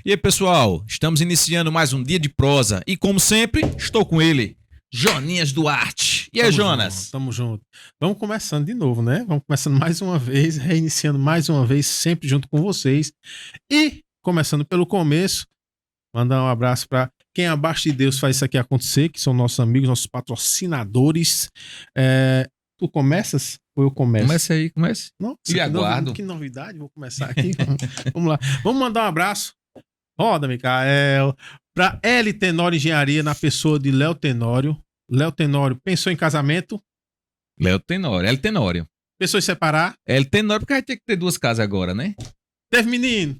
E aí, pessoal, estamos iniciando mais um dia de prosa e, como sempre, estou com ele, Joninhas Duarte. E aí, Jonas? Tamo junto. Vamos começando de novo, né? Vamos começando mais uma vez, reiniciando mais uma vez, sempre junto com vocês. E, começando pelo começo, mandar um abraço para quem abaixo de Deus faz isso aqui acontecer, que são nossos amigos, nossos patrocinadores. Tu começas ou eu começo? Comece aí, comece. Nossa, E aguardo. Que novidade, vou começar aqui. Vamos lá. Vamos mandar um abraço. Roda, Micael. Para L Tenório Engenharia, na pessoa de Léo Tenório. Léo Tenório pensou em casamento? Léo Tenório, L Tenório. Pensou em separar? L Tenório, porque vai ter que ter duas casas agora, né? Teve menino?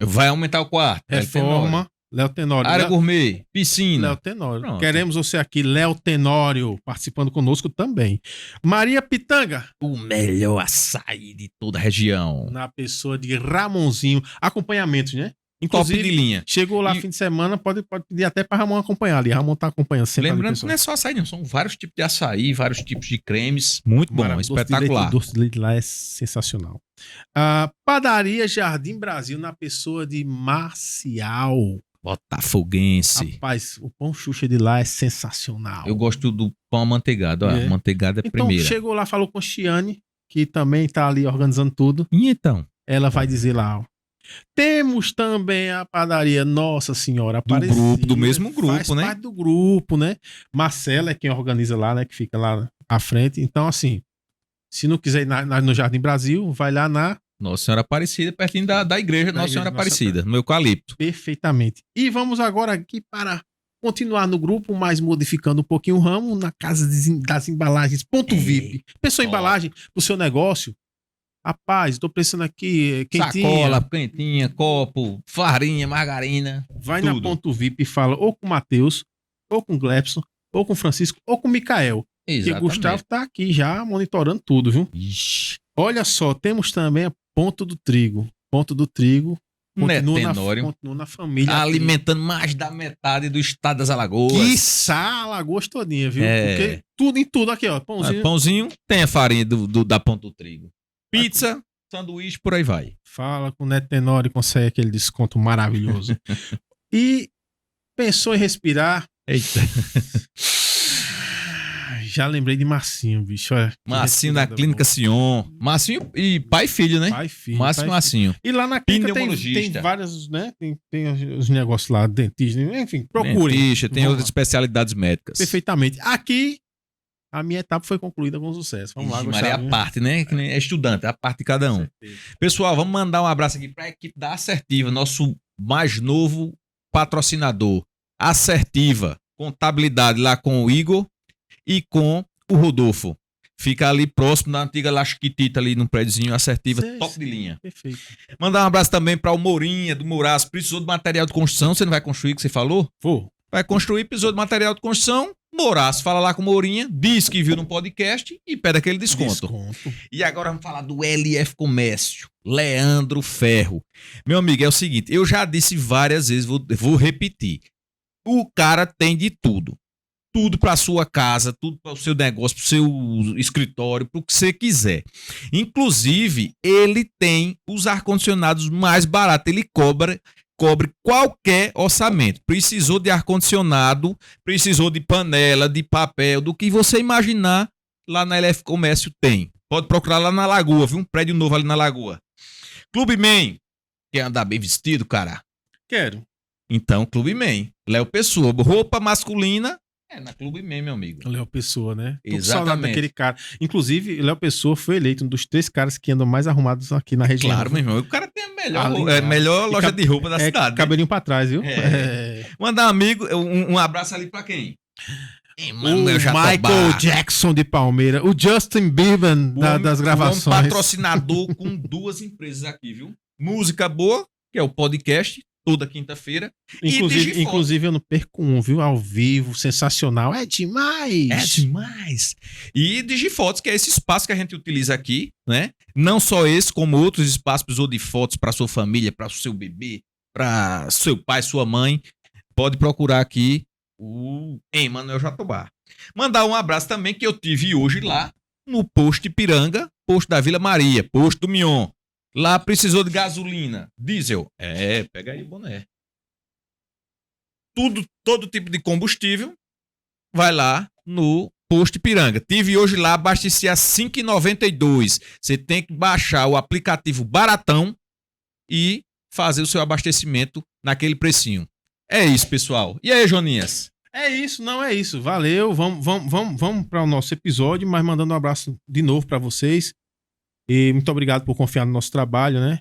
Vai aumentar o quarto. Reforma. Léo Tenório. Área gourmet, piscina. Léo Tenório. Pronto. Queremos você aqui, Léo Tenório, participando conosco também. Maria Pitanga. O melhor açaí de toda a região. Na pessoa de Ramonzinho. Acompanhamentos, né? Top de linha. Chegou lá fim de semana, pode pedir até para Ramon acompanhar ali. Ramon tá acompanhando sempre. Lembrando que não é só açaí, não. São vários tipos de açaí, vários tipos de cremes. Muito bom, espetacular. O doce de leite lá é sensacional. Padaria Jardim Brasil, na pessoa de Marcial. Botafoguense. Rapaz, o pão Xuxa de lá é sensacional. Eu gosto do pão amanteigado. Ó, amanteigado é então, primeira. Chegou lá, falou com a Chiane, que também tá ali organizando tudo. E então? Ela vai dizer lá, ó. Temos também a padaria Nossa Senhora Aparecida. Do grupo, do mesmo grupo, faz né? Parte do grupo, né? Marcela é quem organiza lá, né? Que fica lá à frente. Então, assim, se não quiser ir no Jardim Brasil, vai lá na Nossa Senhora Aparecida, pertinho da igreja Nossa Senhora Aparecida, no Eucalipto. Perfeitamente. E vamos agora aqui para continuar no grupo, mas modificando um pouquinho o ramo, na casa das embalagens Ponto VIP. Pensou em embalagem pro seu negócio? Rapaz, tô pensando aqui, quentinha. Sacola, quentinha, copo, farinha, margarina. Vai tudo. Na Ponto VIP e fala ou com o Matheus, ou com o Glebson, ou com o Francisco, ou com o Micael. Exatamente. Que o Gustavo tá aqui já monitorando tudo, viu? Ixi. Olha só, temos também a Ponto do Trigo. Ponto do Trigo. Continua na família. Alimentando mais da metade do estado das Alagoas. Quiçá Alagoas todinha, viu? Porque tudo em tudo aqui, ó. Pãozinho. Pãozinho tem a farinha da Ponto do Trigo. Pizza, sanduíche, por aí vai. Fala com o Neto Tenório e consegue aquele desconto maravilhoso. E pensou em respirar? Eita. Já lembrei de Marcinho, bicho. Marcinho da Clínica Sion. Marcinho e pai e filho, né? Pai e filho. Márcio Marcinho. E lá na clínica tem vários, né? Tem os negócios lá, dentista, enfim, procurem. Dentista, tem outras especialidades médicas. Perfeitamente. Aqui, a minha etapa foi concluída com sucesso. Vamos lá, Maria, a parte, né? Que é estudante, a parte de cada um. Pessoal, vamos mandar um abraço aqui para a equipe da Assertiva, nosso mais novo patrocinador. Assertiva, contabilidade lá com o Igor e com o Rodolfo. Fica ali próximo da antiga Lasquitita, ali no prédiozinho. Assertiva, top de linha. Perfeito. Mandar um abraço também para o Mourinha, do Mouraço. Precisou de material de construção, você não vai construir o que você falou? Vou. Vai construir, precisou de material de construção, Mouraço, fala lá com o Mourinha, diz que viu no podcast e pede aquele desconto. E agora vamos falar do LF Comércio, Leandro Ferro. Meu amigo, é o seguinte, eu já disse várias vezes, vou repetir. O cara tem de tudo. Tudo para sua casa, tudo para o seu negócio, para o seu escritório, para o que você quiser. Inclusive, ele tem os ar-condicionados mais baratos. Ele cobre qualquer orçamento. Precisou de ar-condicionado, precisou de panela, de papel, do que você imaginar, lá na LF Comércio tem. Pode procurar lá na Lagoa, viu? Um prédio novo ali na Lagoa. Clube Man. Quer andar bem vestido, cara? Quero. Então, Clube Man. Léo Pessoa. Roupa masculina é na Clube Man, meu amigo. Léo Pessoa, né? Exatamente. Daquele cara. Inclusive, Léo Pessoa foi eleito um dos 3 caras que andam mais arrumados aqui na região. Claro, meu irmão. O cara tem a melhor loja de roupa da cidade. Cabelinho pra trás, viu? Mandar um abraço ali pra quem? O Michael Jackson de Palmeira. O Justin Bieber das gravações. Um patrocinador com 2 empresas aqui, viu? Música boa, que é o podcast. Toda quinta-feira. Inclusive, eu não perco um, viu? Ao vivo, sensacional. É demais! É demais! E Digifotos, que é esse espaço que a gente utiliza aqui, né? Não só esse, como outros espaços, precisou de fotos para sua família, para o seu bebê, para seu pai, sua mãe. Pode procurar aqui o Emanuel Jatobá. Mandar um abraço também que eu tive hoje lá no posto Ipiranga, posto da Vila Maria, posto do Mion. Lá precisou de gasolina, diesel. Pega aí, boné. Todo tipo de combustível vai lá no Posto Ipiranga. Tive hoje lá, abasteci a R$ 5,92. Você tem que baixar o aplicativo Baratão e fazer o seu abastecimento naquele precinho. É isso, pessoal. E aí, Joninhas? É isso, não é isso. Valeu. Vamos para o nosso episódio, mas mandando um abraço de novo para vocês. E muito obrigado por confiar no nosso trabalho, né?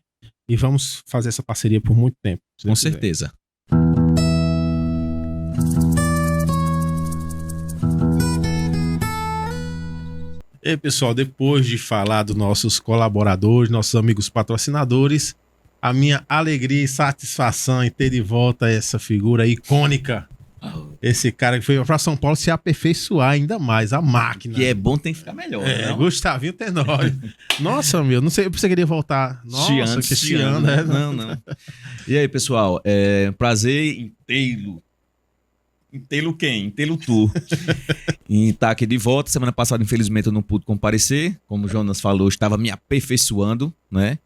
E vamos fazer essa parceria por muito tempo. Com certeza. E aí, pessoal, depois de falar dos nossos colaboradores, nossos amigos patrocinadores, a minha alegria e satisfação em ter de volta essa figura icônica. Esse cara que foi para São Paulo se aperfeiçoar ainda mais, a máquina. Que é bom, tem que ficar melhor. Gustavinho Tenório. Nossa, meu, não sei, você queria voltar. Nossa, chiando, né? Não. E aí, pessoal, prazer em tê-lo. Em tê-lo quem? Em tê-lo tu. E tá aqui de volta. Semana passada, infelizmente, eu não pude comparecer. Como o Jonas falou, estava me aperfeiçoando, né?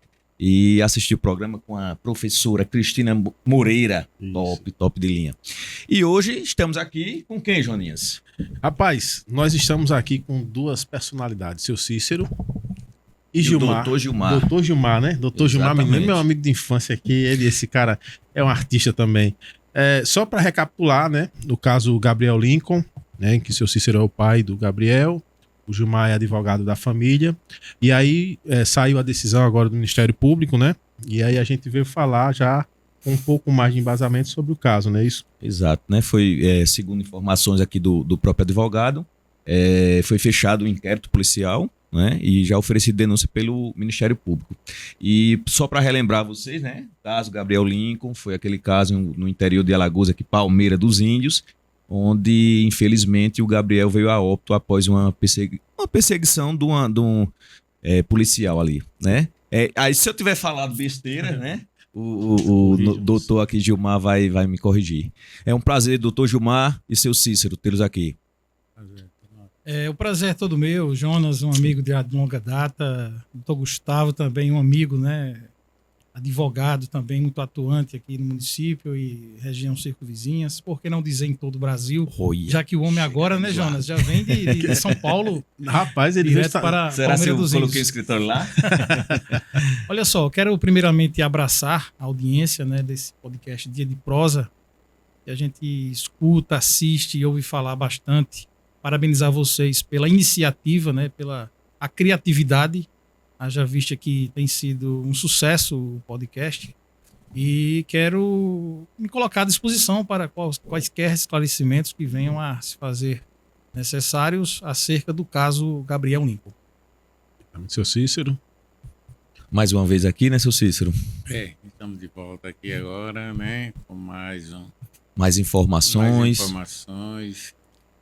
E assisti o programa com a professora Cristina Moreira. Isso. Top de linha. E hoje estamos aqui com quem, Joninhas? Rapaz, nós estamos aqui com duas personalidades, seu Cícero e Gilmar. Doutor Gilmar. Doutor Gilmar, né? Doutor Gilmar, meu amigo de infância aqui. Esse cara é um artista também. Só para recapitular, né? No caso, o Gabriel Lincoln, né? Que seu Cícero é o pai do Gabriel. O Gilmar é advogado da família. E aí saiu a decisão agora do Ministério Público, né? E aí a gente veio falar já com um pouco mais de embasamento sobre o caso, não é isso? Exato, né? Foi, segundo informações aqui do próprio advogado, foi fechado o inquérito policial, né? E já oferecido denúncia pelo Ministério Público. E só para relembrar vocês, né? Caso Gabriel Lincoln, foi aquele caso no interior de Alagoas, aqui, Palmeira dos Índios, onde, infelizmente, o Gabriel veio a óbito após uma perseguição de um policial ali, né? Aí, se eu tiver falado besteira, né? O doutor aqui, Gilmar, vai me corrigir. É um prazer, doutor Gilmar e seu Cícero, tê-los aqui. O prazer é todo meu. Jonas, um amigo de longa data. Doutor Gustavo, também um amigo, né? Advogado também, muito atuante aqui no município e região circunvizinhas, por que não dizer em todo o Brasil, já que o homem agora, né, Jonas, já vem de São Paulo. Rapaz, ele direto para Será que eu dos coloquei o escritório lá? Olha só, eu quero primeiramente abraçar a audiência, né, desse podcast Dia de Prosa, que a gente escuta, assiste e ouve falar bastante. Parabenizar vocês pela iniciativa, né, pela a criatividade. Haja vista que tem sido um sucesso o podcast e quero me colocar à disposição para quaisquer esclarecimentos que venham a se fazer necessários acerca do caso Gabriel Lincoln. Seu Cícero. Mais uma vez aqui, né, seu Cícero? Estamos de volta aqui agora, né, com mais informações.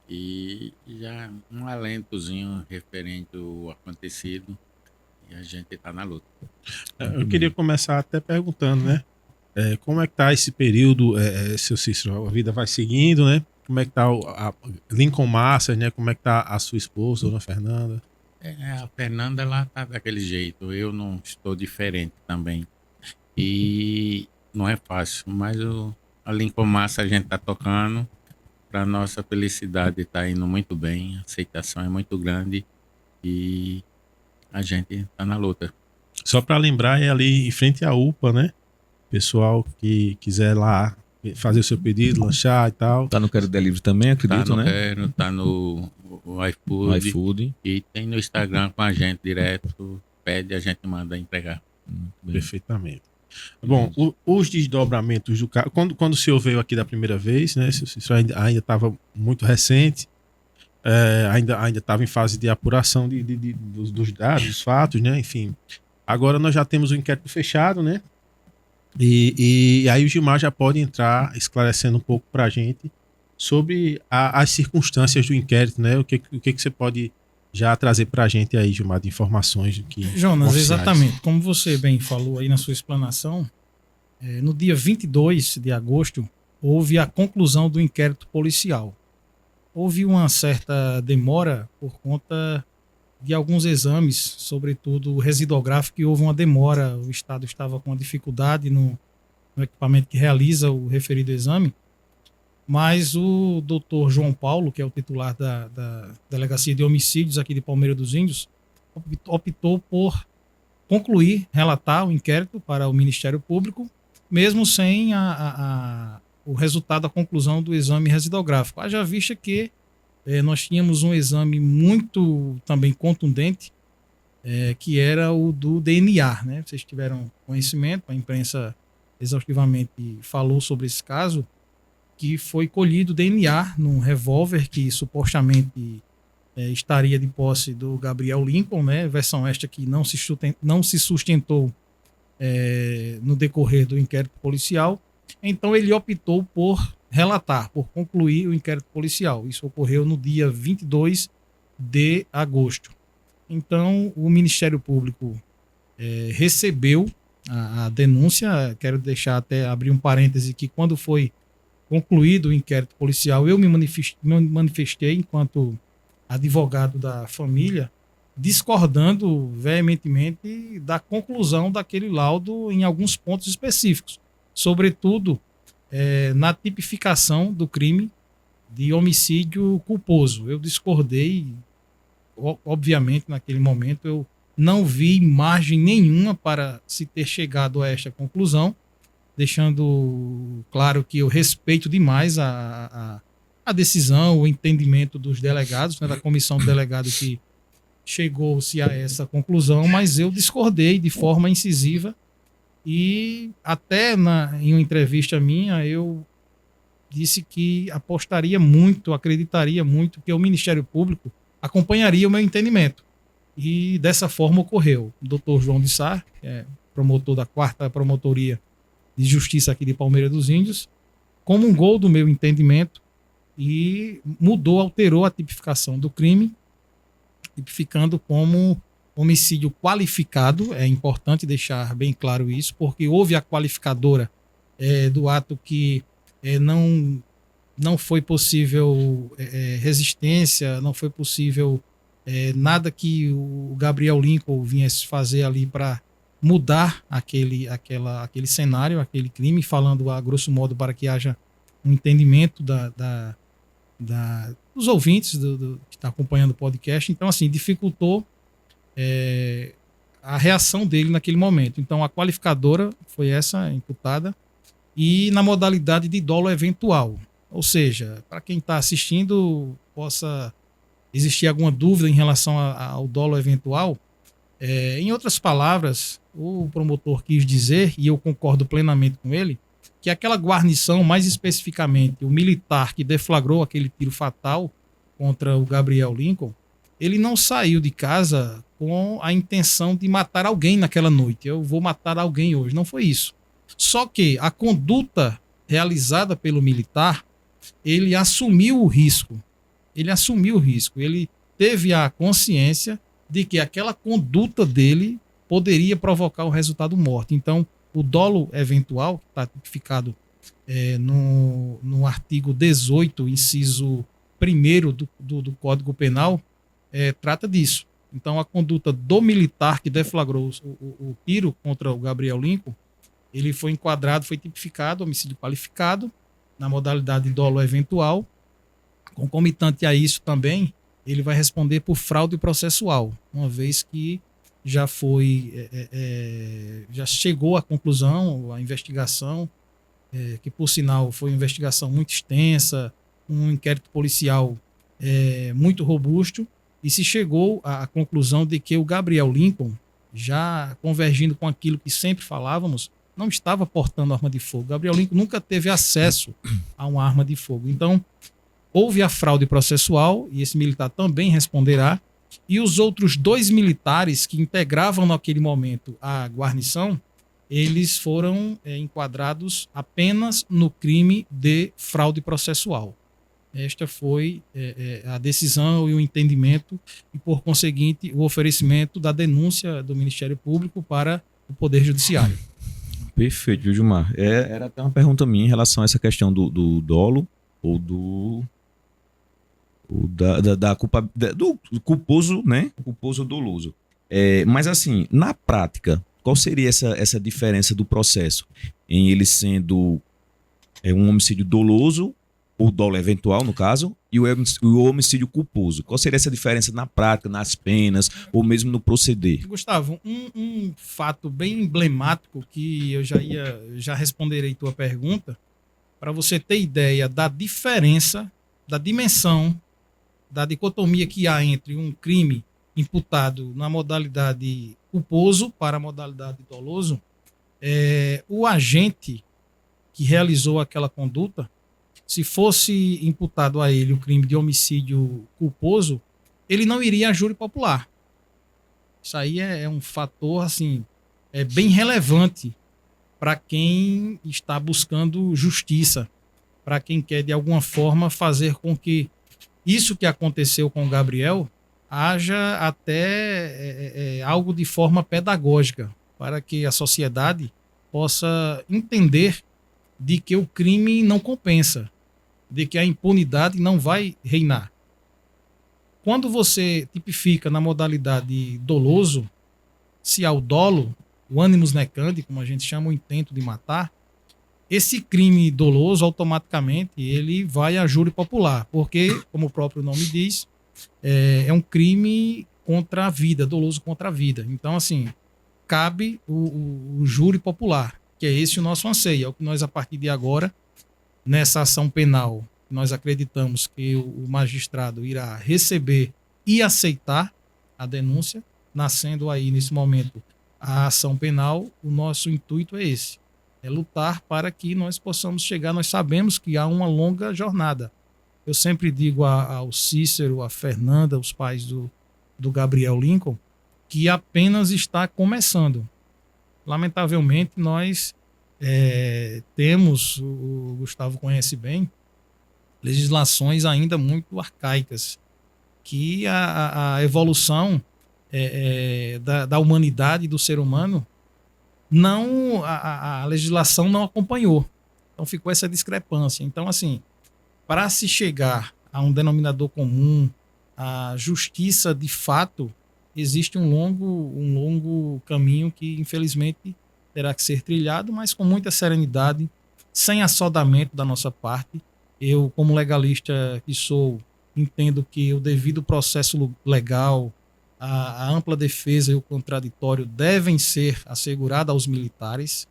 E já um alentozinho referente ao acontecido. E a gente está na luta. Eu queria começar até perguntando, né? Como é que tá esse período, seu Cícero? A vida vai seguindo, né? Como é que tá a Lincoln Masters, né? Como é que tá a sua esposa, dona Fernanda? A Fernanda, ela tá daquele jeito. Eu não estou diferente também. E não é fácil, mas a Lincoln Masters a gente tá tocando. Para nossa felicidade tá indo muito bem. A aceitação é muito grande. E a gente tá na luta. Só para lembrar, é ali em frente à UPA, né? Pessoal que quiser lá fazer o seu pedido, lanchar e tal. Tá no Quero Delivery também, acredito, né? Tá no iFood. E tem no Instagram com a gente direto. Pede, a gente manda entregar. Perfeitamente. Bom, os desdobramentos do caso. Quando o senhor veio aqui da primeira vez, né? Isso ainda estava muito recente. Ainda estava em fase de apuração dos dados, dos fatos, né? Enfim. Agora nós já temos o inquérito fechado, né? E aí o Gilmar já pode entrar esclarecendo um pouco para a gente sobre as circunstâncias do inquérito, né? O que você pode já trazer para a gente aí, Gilmar, de informações Jonas, oficiais. Exatamente. Como você bem falou aí na sua explanação, no dia 22 de agosto houve a conclusão do inquérito policial. Houve uma certa demora por conta de alguns exames, sobretudo o residuográfico, que houve uma demora, o Estado estava com uma dificuldade no equipamento que realiza o referido exame, mas o doutor João Paulo, que é o titular da Delegacia de Homicídios aqui de Palmeira dos Índios, optou por concluir, relatar o inquérito para o Ministério Público, mesmo sem o resultado, a conclusão do exame residuográfico. Haja vista que nós tínhamos um exame muito também contundente, que era o do DNA, né? Vocês tiveram conhecimento, a imprensa exaustivamente falou sobre esse caso, que foi colhido DNA num revólver que supostamente estaria de posse do Gabriel Lincoln, né? Versão esta que não se sustentou no decorrer do inquérito policial. Então ele optou por relatar, por concluir o inquérito policial. Isso ocorreu no dia 22 de agosto. Então o Ministério Público recebeu a denúncia. Quero deixar até abrir um parêntese que quando foi concluído o inquérito policial, eu me manifestei enquanto advogado da família, discordando veementemente da conclusão daquele laudo em alguns pontos específicos, sobretudo na tipificação do crime de homicídio culposo. Eu discordei, obviamente, naquele momento eu não vi margem nenhuma para se ter chegado a esta conclusão, deixando claro que eu respeito demais a decisão, o entendimento dos delegados, né, da comissão de delegado que chegou-se a essa conclusão, mas eu discordei de forma incisiva e até em uma entrevista minha eu disse que apostaria muito, acreditaria muito que o Ministério Público acompanharia o meu entendimento. E dessa forma ocorreu. O doutor João de Sá, que é promotor da 4ª Promotoria de Justiça aqui de Palmeira dos Índios, comungou do meu entendimento e alterou a tipificação do crime, tipificando como homicídio qualificado. É importante deixar bem claro isso, porque houve a qualificadora do ato que não foi possível resistência, não foi possível nada que o Gabriel Lincoln viesse fazer ali para mudar aquele cenário, aquele crime, falando a grosso modo para que haja um entendimento dos ouvintes que estão acompanhando o podcast. Então, assim, dificultou a reação dele naquele momento. Então, a qualificadora foi essa imputada, e na modalidade de dolo eventual. Ou seja, para quem está assistindo, possa existir alguma dúvida em relação ao dolo eventual. Em outras palavras, o promotor quis dizer, e eu concordo plenamente com ele, que aquela guarnição, mais especificamente o militar que deflagrou aquele tiro fatal contra o Gabriel Lincoln, ele não saiu de casa com a intenção de matar alguém naquela noite. Eu vou matar alguém hoje. Não foi isso. Só que a conduta realizada pelo militar, ele assumiu o risco. Ele teve a consciência de que aquela conduta dele poderia provocar o resultado morte. Então, o dolo eventual, que está tipificado no artigo 18, inciso 1º do Código Penal, trata disso. Então, a conduta do militar que deflagrou o tiro contra o Gabriel Lincoln, ele foi enquadrado, foi tipificado, homicídio qualificado, na modalidade de dolo eventual. Concomitante a isso também, ele vai responder por fraude processual, uma vez que já chegou à conclusão, a investigação, que por sinal foi uma investigação muito extensa, um inquérito policial muito robusto, e se chegou à conclusão de que o Gabriel Lincoln, já convergindo com aquilo que sempre falávamos, não estava portando arma de fogo. Gabriel Lincoln nunca teve acesso a uma arma de fogo. Então, houve a fraude processual, e esse militar também responderá, e os outros 2 militares que integravam naquele momento a guarnição, eles foram enquadrados apenas no crime de fraude processual. Esta foi a decisão e o entendimento, e por conseguinte o oferecimento da denúncia do Ministério Público para o Poder Judiciário. Perfeito, Gilmar. Era até uma pergunta minha em relação a essa questão do dolo ou Da culpa, do culposo, né? Culposo doloso. Mas assim, na prática, qual seria essa diferença do processo em ele sendo um homicídio doloso, ou dolo eventual, no caso, e o homicídio culposo? Qual seria essa diferença na prática, nas penas, ou mesmo no proceder? Gustavo, um fato bem emblemático que eu já responderei tua pergunta, para você ter ideia da diferença, da dimensão, da dicotomia que há entre um crime imputado na modalidade culposo para a modalidade doloso. O agente que realizou aquela conduta, se fosse imputado a ele o crime de homicídio culposo, ele não iria a júri popular. Isso aí é um fator assim, bem relevante para quem está buscando justiça, para quem quer de alguma forma fazer com que isso que aconteceu com o Gabriel haja até algo de forma pedagógica, para que a sociedade possa entender de que o crime não compensa, de que a impunidade não vai reinar. Quando você tipifica na modalidade doloso, se há o dolo, o animus necandi, como a gente chama, o intento de matar, esse crime doloso, automaticamente, ele vai a júri popular, porque, como o próprio nome diz, é um crime contra a vida, doloso contra a vida. Então, assim, cabe o júri popular, que é esse o nosso anseio, é o que nós, a partir de agora, nessa ação penal, nós acreditamos que o magistrado irá receber e aceitar a denúncia, nascendo aí, nesse momento, a ação penal. O nosso intuito é esse, é lutar para que nós possamos chegar. Nós sabemos que há uma longa jornada. Eu sempre digo ao Cícero, a Fernanda, os pais do Gabriel Lincoln, que apenas está começando. Lamentavelmente, nós temos, o Gustavo conhece bem, legislações ainda muito arcaicas, que a evolução da humanidade, do ser humano, não, a legislação não acompanhou. Então ficou essa discrepância. Então, assim, para se chegar a um denominador comum, a justiça de fato, existe um longo caminho que, infelizmente, terá que ser trilhado, mas com muita serenidade, sem assodamento da nossa parte. Eu, como legalista que sou, entendo que o devido processo legal, a ampla defesa e o contraditório devem ser assegurados aos militares,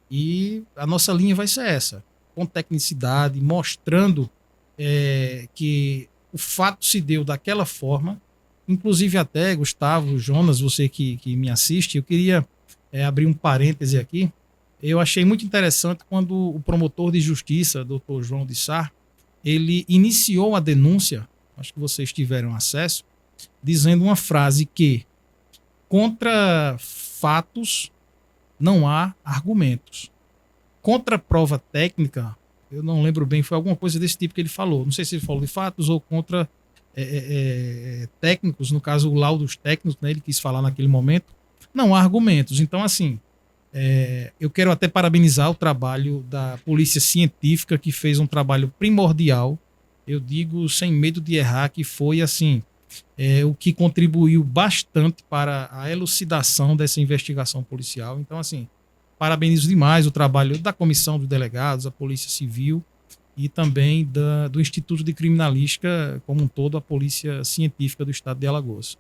e a nossa linha vai ser essa, com tecnicidade, mostrando que o fato se deu daquela forma. Inclusive até, Gustavo, Jonas, você que me assiste, eu queria abrir um parêntese aqui. Eu achei muito interessante quando o promotor de justiça, Dr. João de Sá, ele iniciou a denúncia, acho que vocês tiveram acesso, dizendo uma frase que contra fatos não há argumentos. Contra prova técnica, eu não lembro bem, foi alguma coisa desse tipo que ele falou. Não sei se ele falou de fatos ou contra técnicos, no caso, laudos técnicos, né, ele quis falar naquele momento. Não há argumentos. Então, assim, eu quero até parabenizar o trabalho da Polícia Científica, que fez um trabalho primordial. Eu digo sem medo de errar que foi, assim, o que contribuiu bastante para a elucidação dessa investigação policial. Então, assim, parabenizo demais o trabalho da Comissão dos Delegados, da Polícia Civil e também do Instituto de Criminalística, como um todo, a Polícia Científica do Estado de Alagoas.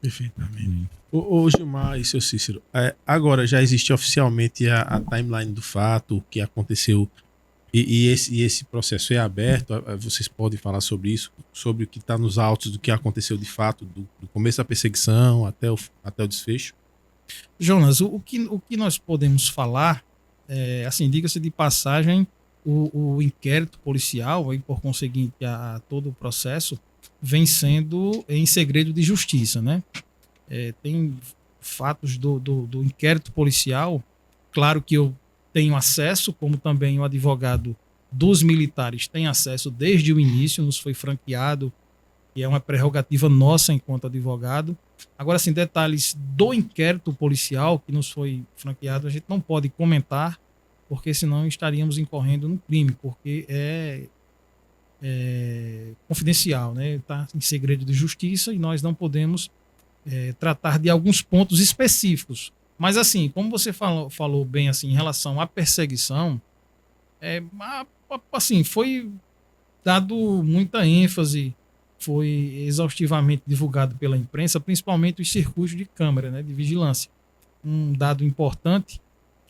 Perfeitamente. Ô Gilmar e seu Cícero, agora já existe oficialmente a timeline do fato, o que aconteceu, e esse processo é aberto. Vocês podem falar sobre isso, sobre o que está nos autos do que aconteceu de fato, do começo da perseguição até o desfecho? Jonas, o que nós podemos falar, assim, diga-se de passagem, o inquérito policial, e por conseguinte todo o processo, vem sendo em segredo de justiça, né? Tem fatos do inquérito policial, claro que eu tenho acesso, como também o advogado dos militares tem acesso desde o início, nos foi franqueado, e é uma prerrogativa nossa enquanto advogado. Agora, assim, detalhes do inquérito policial que nos foi franqueado, a gente não pode comentar, porque senão estaríamos incorrendo no crime, porque confidencial, né? Está em segredo de justiça e nós não podemos tratar de alguns pontos específicos. Mas assim, como você falou bem assim, em relação à perseguição, assim, foi dado muita ênfase, foi exaustivamente divulgado pela imprensa, principalmente os circuitos de câmera, né, de vigilância. Um dado importante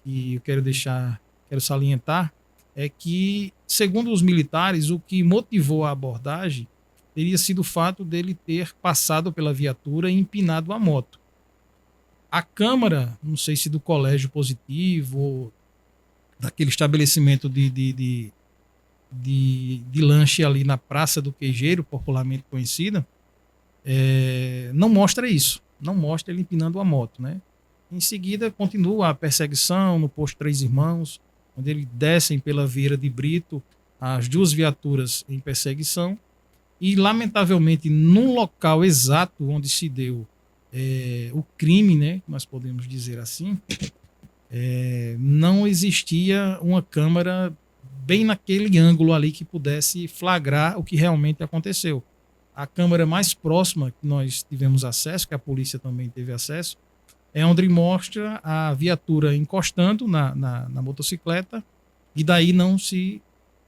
que eu quero salientar, é que, segundo os militares, o que motivou a abordagem teria sido o fato dele ter passado pela viatura e empinado a moto. A câmara, não sei se do colégio positivo ou daquele estabelecimento de lanche ali na Praça do Queijeiro, popularmente conhecida, não mostra isso. Não mostra ele empinando a moto, né? Em seguida, continua a perseguição no posto Três Irmãos, onde eles descem pela Vieira de Brito, as duas viaturas em perseguição. E, lamentavelmente, no local exato onde se deu o crime, né, nós podemos dizer assim, não existia uma câmera bem naquele ângulo ali que pudesse flagrar o que realmente aconteceu. A câmera mais próxima que nós tivemos acesso, que a polícia também teve acesso, é onde mostra a viatura encostando na motocicleta e daí não se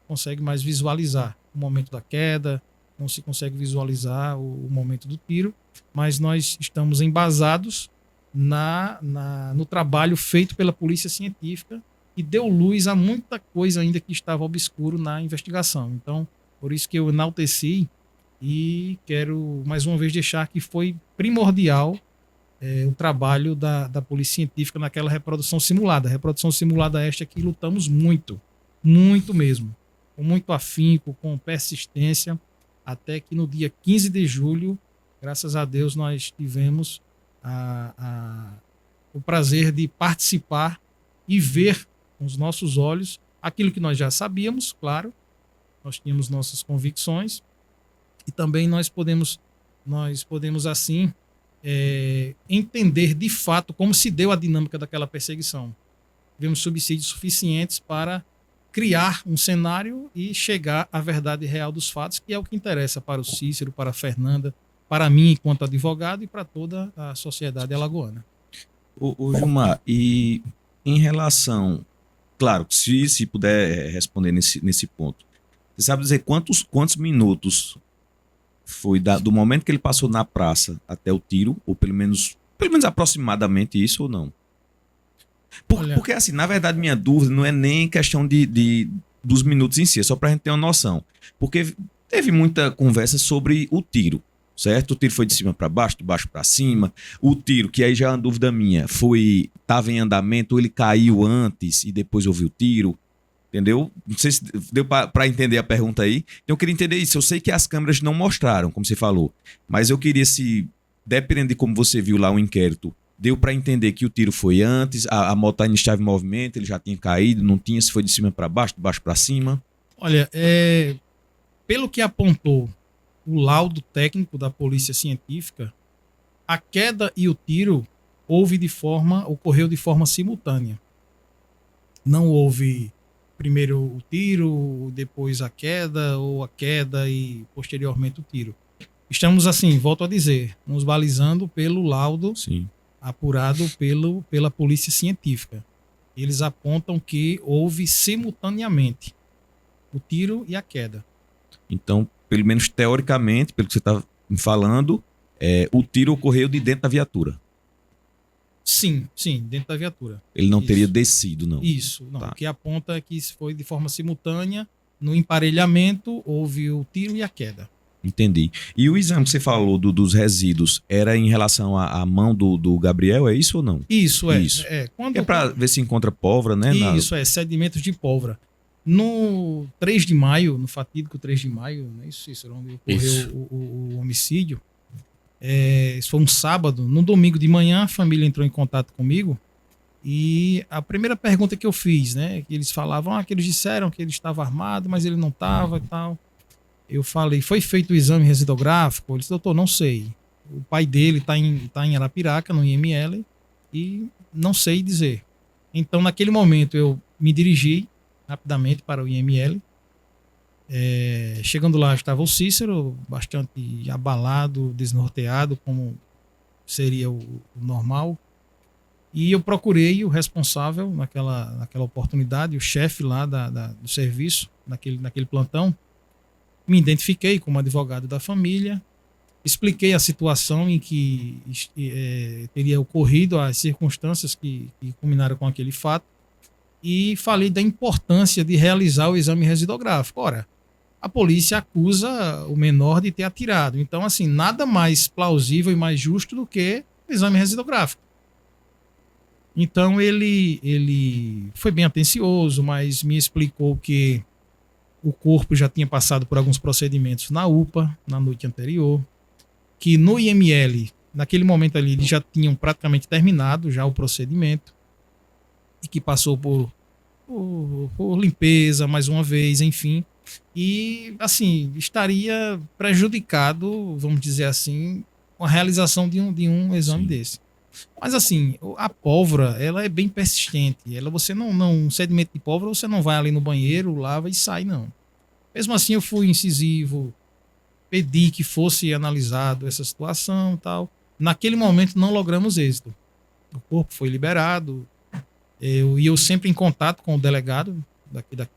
consegue mais visualizar o momento da queda, não se consegue visualizar o momento do tiro, mas nós estamos embasados no trabalho feito pela polícia científica que deu luz a muita coisa ainda que estava obscuro na investigação. Então, por isso que eu enalteci e quero mais uma vez deixar que foi primordial o trabalho da polícia científica naquela reprodução simulada. A reprodução simulada esta que lutamos muito, muito mesmo, com muito afinco, com persistência, até que no dia 15 de julho, graças a Deus, nós tivemos o prazer de participar e ver com os nossos olhos aquilo que nós já sabíamos, claro, nós tínhamos nossas convicções e também nós podemos assim entender de fato como se deu a dinâmica daquela perseguição. Tivemos subsídios suficientes para criar um cenário e chegar à verdade real dos fatos, que é o que interessa para o Cícero, para a Fernanda, para mim enquanto advogado e para toda a sociedade alagoana. O Gilmar, e em relação, claro, se puder responder nesse ponto, você sabe dizer quantos minutos foi do momento que ele passou na praça até o tiro, ou pelo menos aproximadamente isso ou não? Porque assim, na verdade, minha dúvida não é nem questão dos minutos em si, é só pra gente ter uma noção. Porque teve muita conversa sobre o tiro, certo? O tiro foi de cima para baixo, de baixo para cima. O tiro, que aí já é uma dúvida minha, estava em andamento ou ele caiu antes e depois houve o tiro? Entendeu? Não sei se deu para entender a pergunta aí. Então eu queria entender isso. Eu sei que as câmeras não mostraram, como você falou, mas eu queria, dependendo de como você viu lá o inquérito, deu para entender que o tiro foi antes, a moto ainda estava em movimento, ele já tinha caído, não tinha, se foi de cima para baixo, de baixo para cima? Olha, pelo que apontou o laudo técnico da polícia científica, a queda e o tiro ocorreu de forma simultânea. Não houve primeiro o tiro, depois a queda, ou a queda e posteriormente o tiro. Estamos assim, volto a dizer, nos balizando pelo laudo Sim. apurado pela polícia científica. Eles apontam que houve simultaneamente o tiro e a queda. Então, pelo menos teoricamente, pelo que você está me falando, o tiro ocorreu de dentro da viatura. Sim, dentro da viatura. Ele não teria descido, não. Isso, não. Tá. O que aponta é que isso foi de forma simultânea, no emparelhamento houve o tiro e a queda. Entendi. E o exame que você falou dos resíduos era em relação à mão do Gabriel, é isso ou não? Isso, Isso. Quando, É para ver se encontra pólvora, né? Isso, sedimentos de pólvora. No 3 de maio, no fatídico 3 de maio, não é isso, Cícero, onde ocorreu o homicídio, isso foi um sábado. No domingo de manhã, a família entrou em contato comigo e a primeira pergunta que eu fiz, né, que eles falavam, que eles disseram que ele estava armado, mas ele não estava e tal. Eu falei, foi feito o exame residográfico? Ele disse, doutor, não sei. O pai dele está em Arapiraca, no IML, e não sei dizer. Então, naquele momento, eu me dirigi rapidamente para o IML. Chegando lá estava o Cícero, bastante abalado, desnorteado, como seria o normal. E eu procurei o responsável naquela oportunidade, o chefe lá do serviço, naquele plantão. Me identifiquei como advogado da família, expliquei a situação em que teria ocorrido, as circunstâncias que culminaram com aquele fato, e falei da importância de realizar o exame residográfico. Ora, a polícia acusa o menor de ter atirado. Então, assim, nada mais plausível e mais justo do que o exame residográfico. Então, ele foi bem atencioso, mas me explicou que o corpo já tinha passado por alguns procedimentos na UPA, na noite anterior, que no IML, naquele momento ali, eles já tinham praticamente terminado já o procedimento, e que passou por limpeza, mais uma vez, enfim. E, assim, estaria prejudicado, vamos dizer assim, com a realização de um exame desse. Mas, assim, a pólvora, ela é bem persistente. Você um sedimento de pólvora, você não vai ali no banheiro, lava e sai, não. Mesmo assim, eu fui incisivo, pedi que fosse analisado essa situação e tal. Naquele momento, não logramos êxito. O corpo foi liberado. Eu sempre em contato com o delegado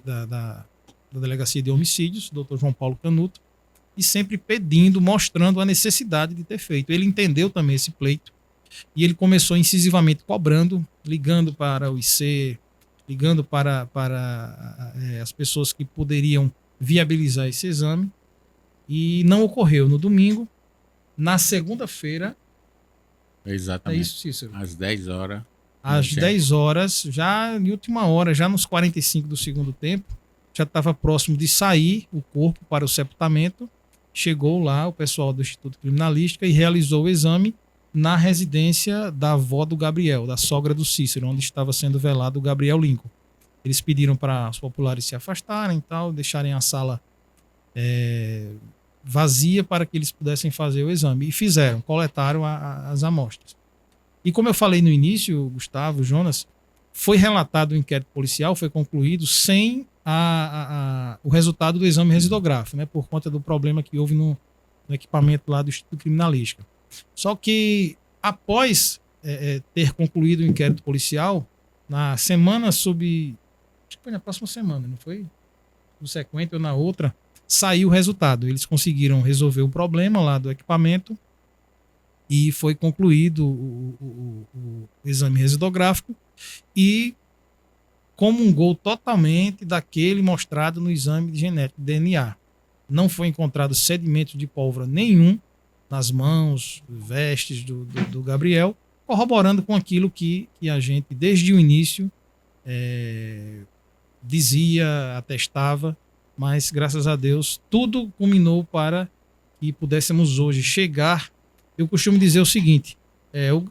da Delegacia de Homicídios, Dr. João Paulo Canuto, e sempre pedindo, mostrando a necessidade de ter feito. Ele entendeu também esse pleito e ele começou incisivamente cobrando, ligando para o IC, ligando para as pessoas que poderiam viabilizar esse exame, e não ocorreu no domingo. Na segunda-feira, Exatamente. é isso, Cícero? Às 10 horas. Às 10 horas, já em última hora, já nos 45 do segundo tempo, já estava próximo de sair o corpo para o sepultamento. Chegou lá o pessoal do Instituto Criminalística e realizou o exame na residência da avó do Gabriel, da sogra do Cícero, onde estava sendo velado o Gabriel Lincoln. Eles pediram para os populares se afastarem e tal, deixarem a sala vazia para que eles pudessem fazer o exame. E fizeram, coletaram as amostras. E como eu falei no início, Gustavo, Jonas, foi relatado o inquérito policial, foi concluído sem o resultado do exame residográfico, né, por conta do problema que houve no equipamento lá do Instituto Criminalística. Só que após ter concluído o inquérito policial, na semana acho que foi na próxima semana, não foi? Subsequente ou na outra, saiu o resultado. Eles conseguiram resolver o problema lá do equipamento e foi concluído o exame residográfico e comungou totalmente daquele mostrado no exame de genético de DNA. Não foi encontrado sedimento de pólvora nenhum nas mãos, vestes do Gabriel, corroborando com aquilo que a gente, desde o início, dizia, atestava, mas graças a Deus tudo culminou para que pudéssemos hoje chegar. Eu costumo dizer o seguinte,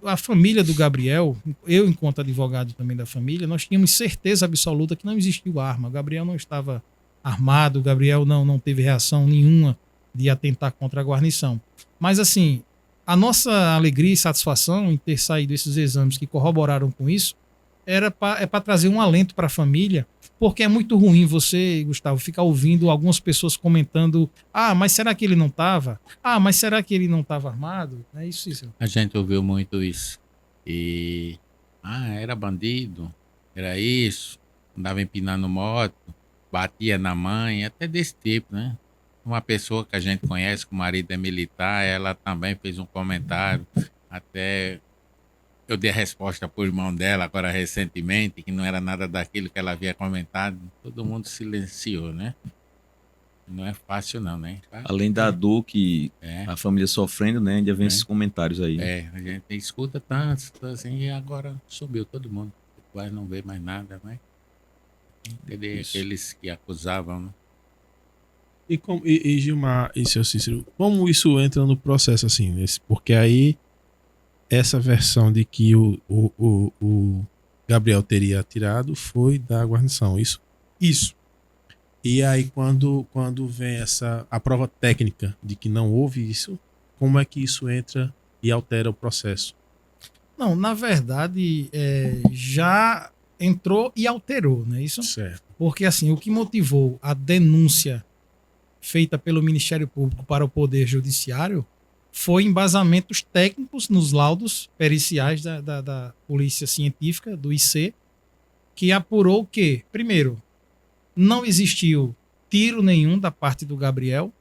a família do Gabriel, eu enquanto advogado também da família, nós tínhamos certeza absoluta que não existiu arma. O Gabriel não estava armado, o Gabriel não teve reação nenhuma de atentar contra a guarnição. Mas assim, a nossa alegria e satisfação em ter saído esses exames que corroboraram com isso é para trazer um alento para a família, porque é muito ruim você, Gustavo, ficar ouvindo algumas pessoas comentando: ah, mas será que ele não estava? Ah, mas será que ele não estava armado? É isso, Cícero. A gente ouviu muito isso. E, era bandido, era isso, andava empinando moto, batia na mãe, até desse tipo, né? Uma pessoa que a gente conhece, que o marido é militar, ela também fez um comentário, até eu dei a resposta para o irmão dela agora recentemente, que não era nada daquilo que ela havia comentado. Todo mundo silenciou, né? Não é fácil não, né? Além da dor que a família sofrendo, né? Ainda vem esses comentários aí. A gente escuta tanto assim, e agora subiu todo mundo. Quase não vê mais nada, né? Cadê aqueles que acusavam, né? E Gilmar e seu Cícero, como isso entra no processo assim? Porque aí essa versão de que o Gabriel teria atirado foi da guarnição, isso? Isso. E aí quando vem a prova técnica de que não houve isso, como é que isso entra e altera o processo? Não, na verdade, já entrou e alterou, não é isso? Certo. Porque assim, o que motivou a denúncia feita pelo Ministério Público para o Poder Judiciário foi embasamentos técnicos nos laudos periciais da Polícia Científica, do IC, que apurou que, primeiro, não existiu tiro nenhum da parte do Gabriel,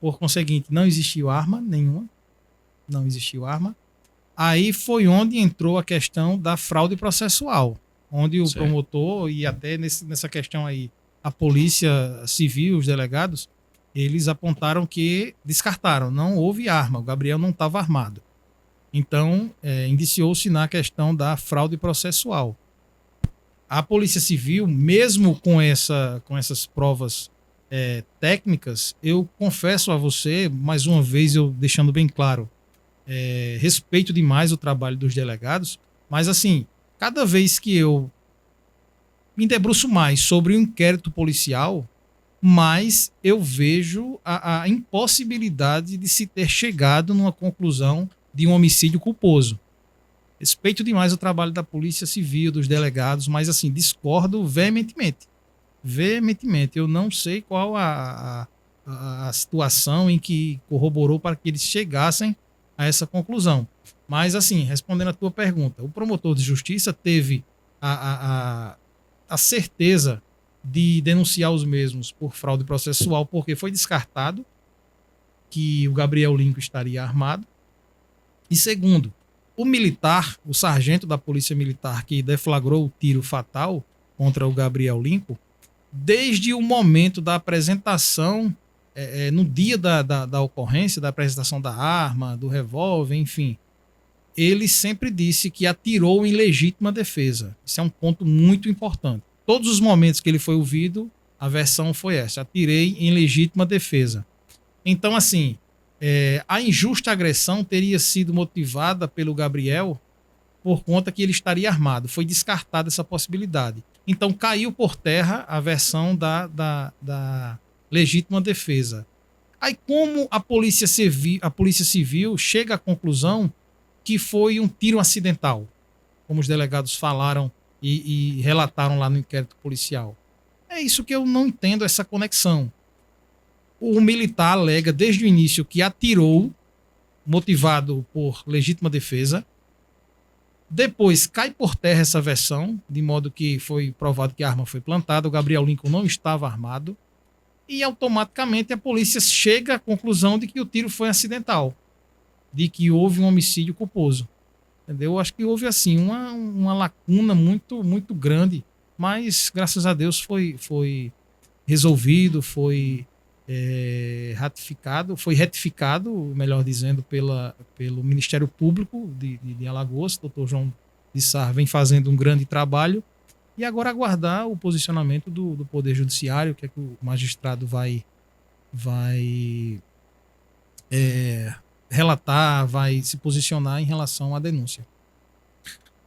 por conseguinte, não existiu arma nenhuma, não existiu arma. Aí foi onde entrou a questão da fraude processual, onde o promotor e até nessa questão aí, a Polícia Civil, os delegados, eles apontaram que descartaram, não houve arma, o Gabriel não estava armado. Então, indiciou-se na questão da fraude processual. A Polícia Civil, mesmo com essas provas técnicas, eu confesso a você, mais uma vez eu deixando bem claro, respeito demais o trabalho dos delegados, mas assim, cada vez que eu me debruço mais sobre o inquérito policial, mas eu vejo a impossibilidade de se ter chegado numa conclusão de um homicídio culposo. Respeito demais o trabalho da Polícia Civil, dos delegados, mas assim, discordo veementemente. Veementemente. Eu não sei qual a situação em que corroborou para que eles chegassem a essa conclusão. Mas assim, respondendo a tua pergunta, o promotor de justiça teve a certeza de denunciar os mesmos por fraude processual, porque foi descartado que o Gabriel Lincoln estaria armado. E segundo, o militar, o sargento da Polícia Militar que deflagrou o tiro fatal contra o Gabriel Lincoln, desde o momento da apresentação, no dia da ocorrência, da apresentação da arma, do revólver, enfim, ele sempre disse que atirou em legítima defesa. Isso é um ponto muito importante. Todos os momentos que ele foi ouvido, a versão foi essa: atirei em legítima defesa. Então, assim, a injusta agressão teria sido motivada pelo Gabriel por conta que ele estaria armado. Foi descartada essa possibilidade. Então, caiu por terra a versão da legítima defesa. Aí, como a Polícia Civil chega à conclusão que foi um tiro acidental, como os delegados falaram e relataram lá no inquérito policial. É isso que eu não entendo, essa conexão. O militar alega desde o início que atirou, motivado por legítima defesa. Depois cai por terra essa versão, de modo que foi provado que a arma foi plantada, o Gabriel Lincoln não estava armado. E automaticamente a polícia chega à conclusão de que o tiro foi acidental, de que houve um homicídio culposo. Entendeu? Eu acho que houve assim uma lacuna muito, muito grande, mas graças a Deus foi resolvido, foi retificado, melhor dizendo, pelo Ministério Público de Alagoas. O doutor João de Sá vem fazendo um grande trabalho, e agora aguardar o posicionamento do Poder Judiciário, que é que o magistrado vai relatar, vai se posicionar em relação à denúncia.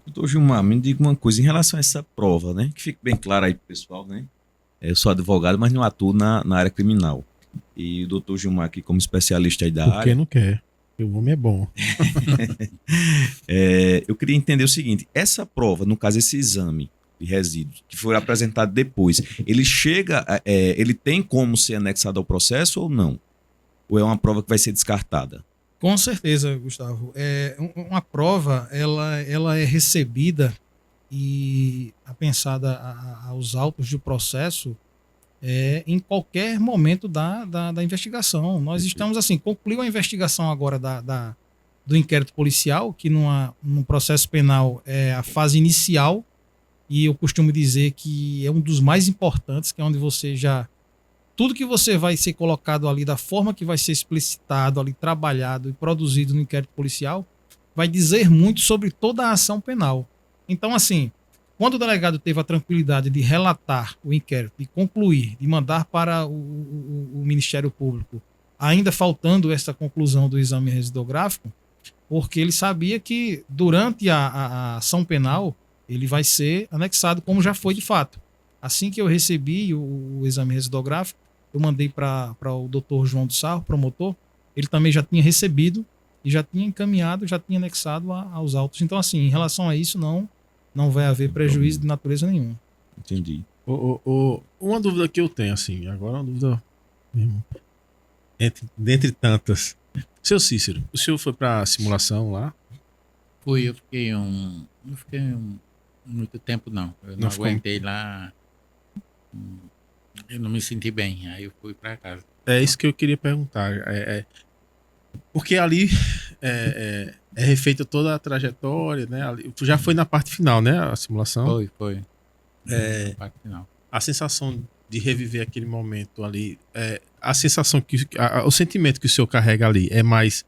Doutor Gilmar, me diga uma coisa em relação a essa prova, né? Que fique bem claro aí pro pessoal, né? Eu sou advogado, mas não atuo na área criminal. E o doutor Gilmar aqui, como especialista aí da área... Por que não quer? Porque o homem é bom. Eu queria entender o seguinte: essa prova, no caso esse exame de resíduos, que foi apresentado depois, ele tem como ser anexado ao processo ou não? Ou é uma prova que vai ser descartada? Com certeza, Gustavo. Uma prova, ela é recebida e apensada aos autos do processo em qualquer momento da investigação. Nós estamos assim, concluiu a investigação agora do inquérito policial, que num processo penal é a fase inicial, e eu costumo dizer que é um dos mais importantes, que é onde você já... Tudo que você vai ser colocado ali, da forma que vai ser explicitado ali, trabalhado e produzido no inquérito policial, vai dizer muito sobre toda a ação penal. Então, assim, quando o delegado teve a tranquilidade de relatar o inquérito, de concluir, de mandar para o Ministério Público, ainda faltando essa conclusão do exame residográfico, porque ele sabia que durante a ação penal ele vai ser anexado, como já foi de fato. Assim que eu recebi o exame residográfico, eu mandei para o doutor João de Sá, o promotor. Ele também já tinha recebido e já tinha encaminhado, já tinha anexado aos autos. Então, assim, em relação a isso, não vai haver prejuízo de natureza nenhuma. Entendi. Uma dúvida que eu tenho, assim, agora uma dúvida Dentre tantas. Seu Cícero, o senhor foi pra simulação lá? Eu fiquei muito tempo não. Eu não ficou- aguentei lá. Eu não me senti bem. Aí eu fui pra casa. É isso que eu queria perguntar. Porque ali é refeita toda a trajetória, né? Tu já foi na parte final, né? A simulação. Foi. É, Parte final. a sensação de reviver aquele momento ali, a sensação o sentimento que o senhor carrega ali é mais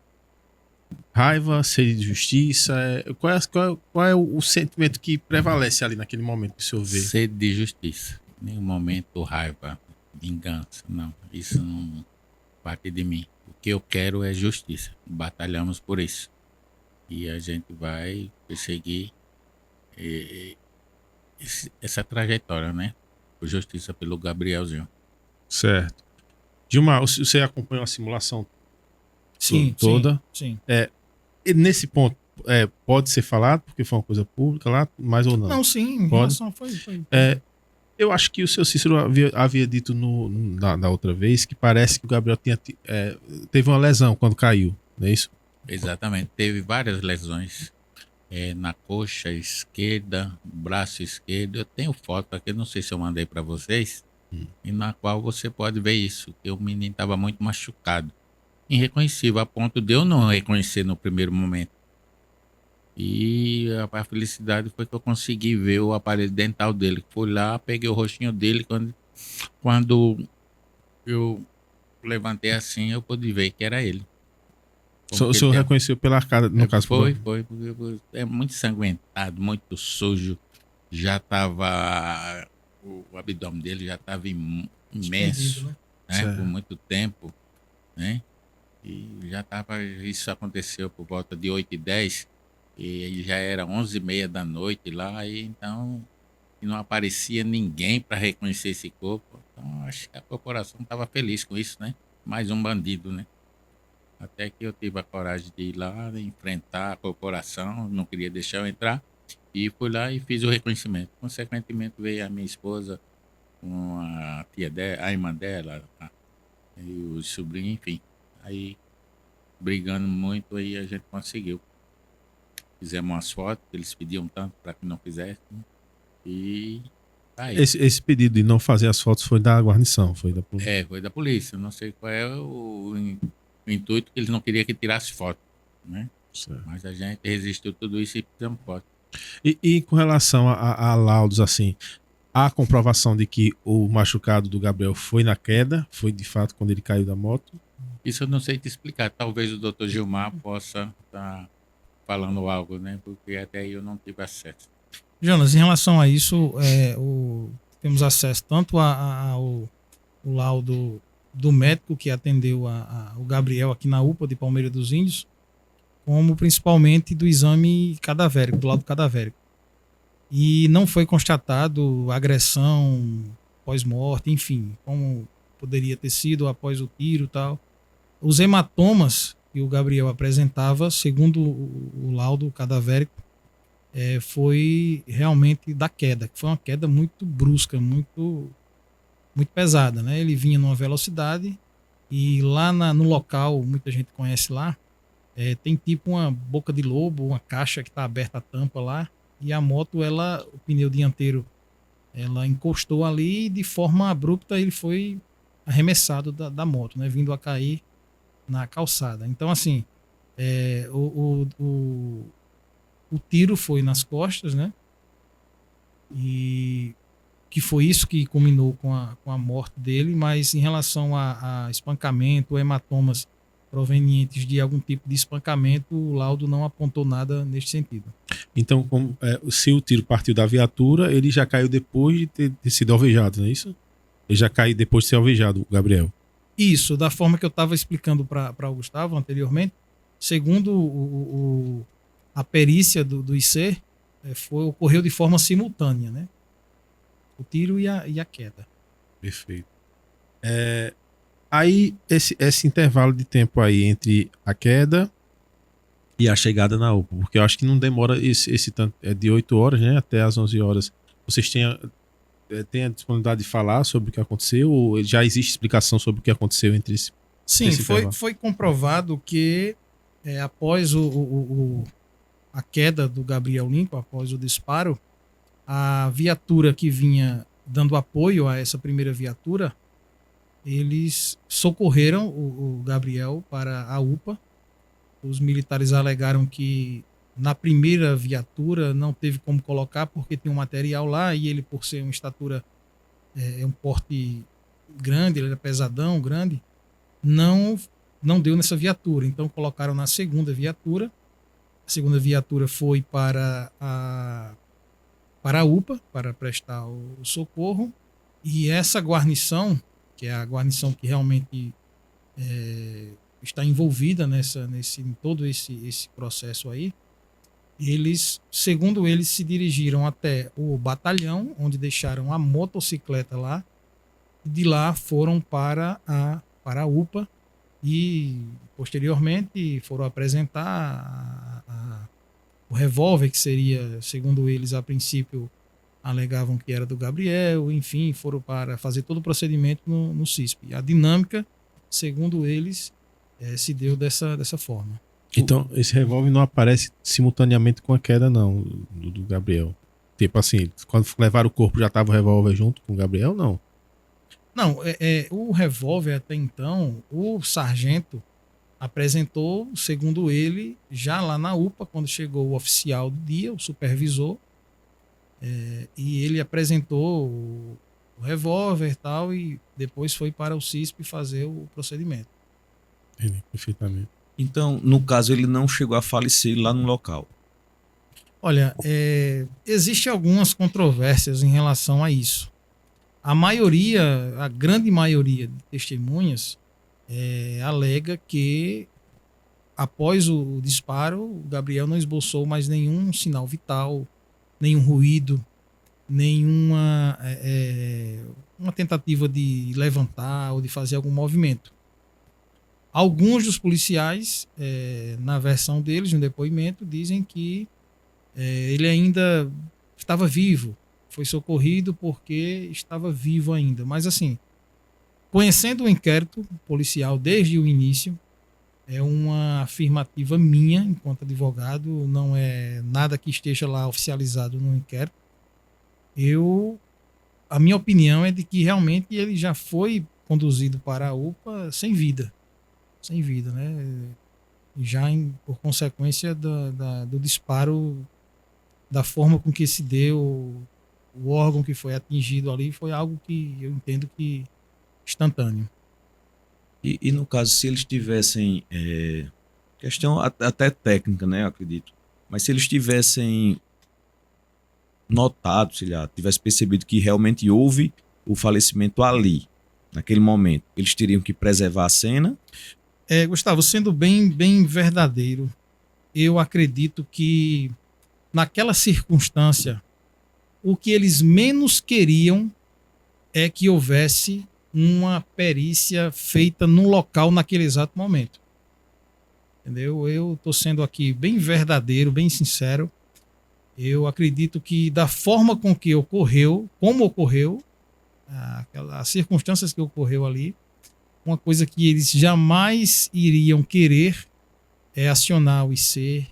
raiva, sede de justiça? Qual é o sentimento que prevalece ali naquele momento que o senhor vê? Sede de justiça. Nenhum momento raiva, vingança. Não. Isso não parte de mim. O que eu quero é justiça. Batalhamos por isso. E a gente vai perseguir essa trajetória, né? Por justiça pelo Gabrielzinho. Certo. Gilmar, você acompanhou a simulação Sim, toda? Sim. E nesse ponto, pode ser falado, porque foi uma coisa pública lá, mais ou não? Não, sim, em Pode? relação foi. Eu acho que o seu Cícero havia dito na outra vez que parece que o Gabriel teve uma lesão quando caiu, não é isso? Exatamente. Teve várias lesões na coxa esquerda, braço esquerdo. Eu tenho foto aqui, não sei se eu mandei para vocês, e na qual você pode ver isso, que o menino estava muito machucado. Irreconhecível, a ponto de eu não reconhecer no primeiro momento. E a felicidade foi que eu consegui ver o aparelho dental dele. Fui lá, peguei o rostinho dele. Quando eu levantei assim, eu pude ver que era ele. O senhor reconheceu pela arcada, no caso? Foi. É muito ensanguentado, muito sujo. Já estava... O abdômen dele já estava imenso, né? Por muito tempo, né? E já estava... Isso aconteceu por volta de 8h10. E já era 11h30 da noite lá. E então não aparecia ninguém para reconhecer esse corpo. Então acho que a corporação estava feliz com isso, né? Mais um bandido, né? Até que eu tive a coragem de ir lá, enfrentar a corporação, não queria deixar eu entrar, e fui lá e fiz o reconhecimento. Consequentemente veio a minha esposa, com a tia dela, a irmã dela, e os sobrinhos, enfim. Aí, brigando muito, aí a gente conseguiu. Fizemos umas fotos, eles pediam tanto para que não fizéssemos, e aí. Esse pedido de não fazer as fotos foi da guarnição, foi da polícia? Foi da polícia, não sei qual é o intuito, que eles não queriam que tirasse foto, né? Certo. Mas a gente resistiu tudo isso e fizemos foto. E com relação a laudos, assim, há comprovação de que o machucado do Gabriel foi na queda, foi de fato quando ele caiu da moto? Isso eu não sei te explicar. Talvez o Dr. Gilmar possa estar falando algo, né? Porque até aí eu não tive acesso. Jonas, em relação a isso, temos acesso tanto ao laudo do médico que atendeu o Gabriel aqui na UPA de Palmeira dos Índios, como principalmente do exame cadavérico, do laudo cadavérico. E não foi constatado agressão pós-morte, enfim, como poderia ter sido após o tiro e tal. Os hematomas que o Gabriel apresentava, segundo o laudo cadavérico, foi realmente da queda, que foi uma queda muito brusca, muito pesada, né? Ele vinha numa velocidade e lá no local, muita gente conhece lá, tem tipo uma boca de lobo, uma caixa que está aberta a tampa lá, e a moto, o pneu dianteiro, ela encostou ali e de forma abrupta ele foi arremessado da moto, né? Vindo a cair na calçada. Então, assim, o tiro foi nas costas, né? E que foi isso que culminou com a morte dele, mas em relação a espancamento, hematomas provenientes de algum tipo de espancamento, o laudo não apontou nada neste sentido. Então, se o tiro partiu da viatura, ele já caiu depois de ter sido alvejado, não é isso? Ele já caiu depois de ser alvejado, o Gabriel. Isso, da forma que eu estava explicando para o Gustavo anteriormente, segundo a perícia do IC, ocorreu de forma simultânea, né? O tiro e a queda. Perfeito. Aí, esse intervalo de tempo aí entre a queda e a chegada na UPA, porque eu acho que não demora esse tanto, de 8 horas, né, até as 11 horas. Vocês têm tem a disponibilidade de falar sobre o que aconteceu ou já existe explicação sobre o que aconteceu entre esse... Sim, esse foi comprovado que após a queda do Gabriel Lincoln, após o disparo, a viatura que vinha dando apoio a essa primeira viatura, eles socorreram o Gabriel para a UPA. Os militares alegaram que na primeira viatura não teve como colocar porque tinha um material lá e ele, por ser uma estatura, um porte grande, ele era pesadão, grande, não deu nessa viatura. Então colocaram na segunda viatura. A segunda viatura foi para a UPA, para prestar o socorro. E essa guarnição, que é a guarnição que realmente está envolvida em todo esse processo aí, eles, segundo eles, se dirigiram até o batalhão, onde deixaram a motocicleta lá, e de lá foram para a UPA e, posteriormente, foram apresentar o revólver, que seria, segundo eles, a princípio, alegavam que era do Gabriel, enfim, foram para fazer todo o procedimento no CISP. A dinâmica, segundo eles, se deu dessa forma. Então, esse revólver não aparece simultaneamente com a queda, não, do Gabriel. Tipo assim, quando levaram o corpo já estava o revólver junto com o Gabriel, não? Não, o revólver até então, o sargento apresentou, segundo ele, já lá na UPA, quando chegou o oficial do dia, o supervisor, e ele apresentou o revólver e tal, e depois foi para o CISP fazer o procedimento. Entendi, perfeitamente. Então, no caso, ele não chegou a falecer lá no local. Olha, existem algumas controvérsias em relação a isso. A grande maioria de testemunhas alega que após o disparo, o Gabriel não esboçou mais nenhum sinal vital, nenhum ruído, nenhuma uma tentativa de levantar ou de fazer algum movimento. Alguns dos policiais, na versão deles, no depoimento, dizem que ele ainda estava vivo, foi socorrido porque estava vivo ainda. Mas assim, conhecendo o inquérito policial desde o início, é uma afirmativa minha enquanto advogado, não é nada que esteja lá oficializado no inquérito. A minha opinião é de que realmente ele já foi conduzido para a UPA sem vida, né? Já por consequência do disparo, da forma com que se deu, o órgão que foi atingido ali foi algo que eu entendo que instantâneo. E no caso, se eles tivessem, questão até técnica, né, eu acredito, mas se eles tivessem notado, sei lá, tivesse percebido que realmente houve o falecimento ali, naquele momento, eles teriam que preservar a cena? Gustavo, sendo bem verdadeiro, eu acredito que naquela circunstância, o que eles menos queriam é que houvesse uma perícia feita no local naquele exato momento. Entendeu? Eu estou sendo aqui bem verdadeiro, bem sincero. Eu acredito que da forma com que ocorreu, como ocorreu, as circunstâncias que ocorreu ali, uma coisa que eles jamais iriam querer é acionar o IC,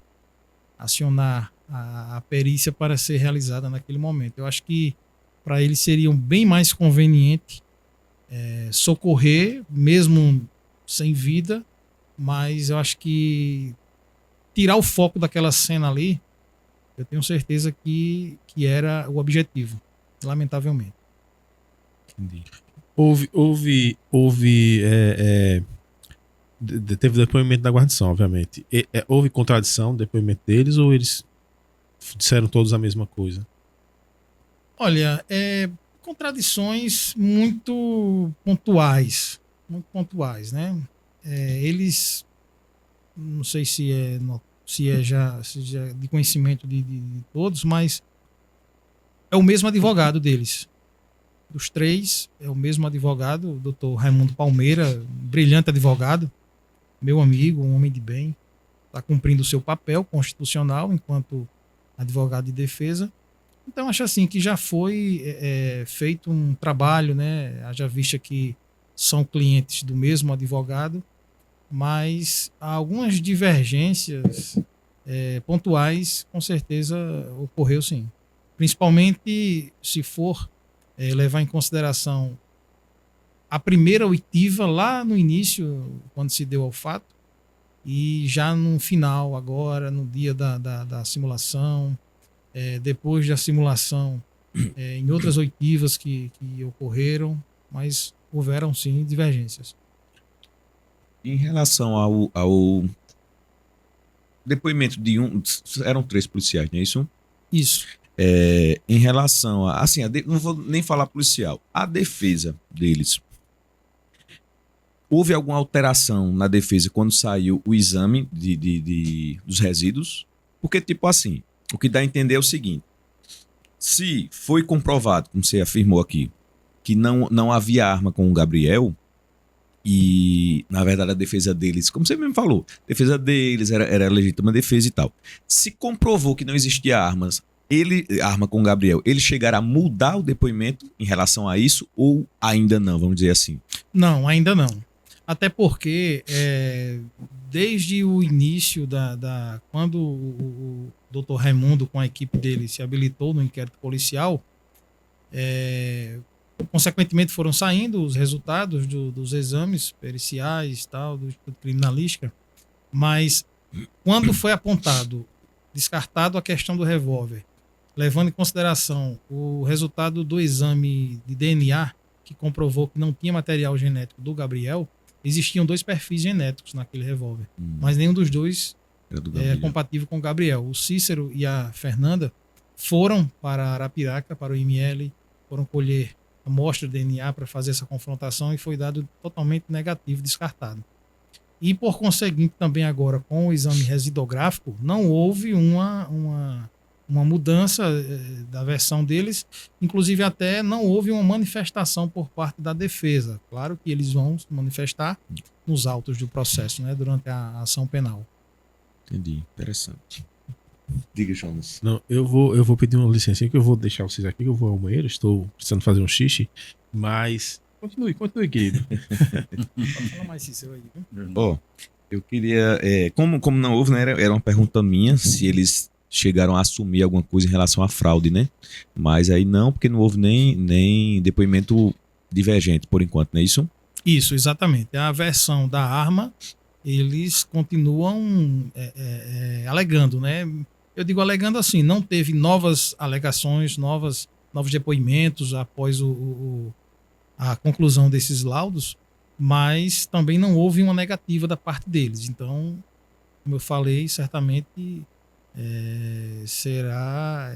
acionar a perícia para ser realizada naquele momento. Eu acho que para eles seria bem mais conveniente socorrer, mesmo sem vida, mas eu acho que tirar o foco daquela cena ali, eu tenho certeza que era o objetivo, lamentavelmente. Entendi. Teve depoimento da guarnição, obviamente. Houve contradição no depoimento deles ou eles disseram todos a mesma coisa? Olha, contradições muito pontuais, né? Eles, não sei se é já de conhecimento de todos, mas é o mesmo advogado deles. Dos três, é o mesmo advogado, o doutor Raimundo Palmeira, um brilhante advogado, meu amigo, um homem de bem, está cumprindo o seu papel constitucional enquanto advogado de defesa. Então, acho assim que já foi feito um trabalho, né? Haja vista que são clientes do mesmo advogado, mas há algumas divergências pontuais, com certeza ocorreu sim. Principalmente se for levar em consideração a primeira oitiva lá no início, quando se deu ao fato, e já no final, agora, no dia da simulação, depois da simulação, em outras oitivas que ocorreram, mas houveram sim divergências. Em relação ao depoimento de eram 3 policiais, não é isso? Isso. Em relação a, assim, não vou nem falar policial, a defesa deles, houve alguma alteração na defesa quando saiu o exame dos resíduos? Porque, tipo assim, o que dá a entender é o seguinte, se foi comprovado, como você afirmou aqui, que não havia arma com o Gabriel, e, na verdade, a defesa deles, como você mesmo falou, a defesa deles era legítima defesa e tal. Se comprovou que não existia arma com o Gabriel, eles chegaram a mudar o depoimento em relação a isso ou ainda não, vamos dizer assim? Não, ainda não. Até porque, desde o início quando o Dr. Raimundo, com a equipe dele, se habilitou no inquérito policial, consequentemente foram saindo os resultados dos exames periciais, tal, do Instituto de Criminalística, mas quando foi descartado a questão do revólver, levando em consideração o resultado do exame de DNA, que comprovou que não tinha material genético do Gabriel, existiam 2 perfis genéticos naquele revólver, mas nenhum dos dois é compatível com o Gabriel. O Cícero e a Fernanda foram para Arapiraca, para o IML, foram colher amostra de DNA para fazer essa confrontação e foi dado totalmente negativo, descartado. E, por conseguinte, também agora com o exame residográfico, não houve uma mudança da versão deles, inclusive até não houve uma manifestação por parte da defesa. Claro que eles vão se manifestar nos autos do processo, né, durante a ação penal. Entendi, interessante. Diga, Jonas. Não, eu vou pedir uma licença que eu vou deixar vocês aqui, que eu vou ao banheiro, estou precisando fazer um xixi, mas continue, querido. Pode falar mais Cícero aí, viu? Eu queria, como não houve, né, era uma pergunta minha, se eles chegaram a assumir alguma coisa em relação à fraude, né? Mas aí não, porque não houve nem depoimento divergente por enquanto, não é isso? Isso, exatamente. A versão da arma, eles continuam alegando, né? Eu digo alegando assim, não teve novas alegações, novos depoimentos após a conclusão desses laudos, mas também não houve uma negativa da parte deles. Então, como eu falei, certamente será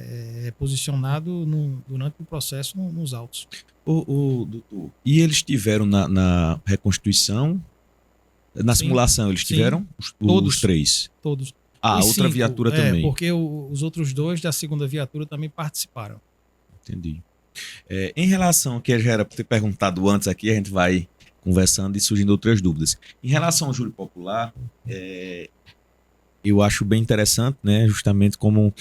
posicionado durante o processo nos autos. Doutor, e eles tiveram na reconstituição, na Sim, simulação, eles tiveram? Todos. Os 3? Todos. Ah, Os outra 5, viatura também. Porque os outros 2 da segunda viatura também participaram. Entendi. Em relação ao que já era para ter perguntado antes aqui, a gente vai conversando e surgindo outras dúvidas. Em relação ao júri popular, eu acho bem interessante, né, justamente como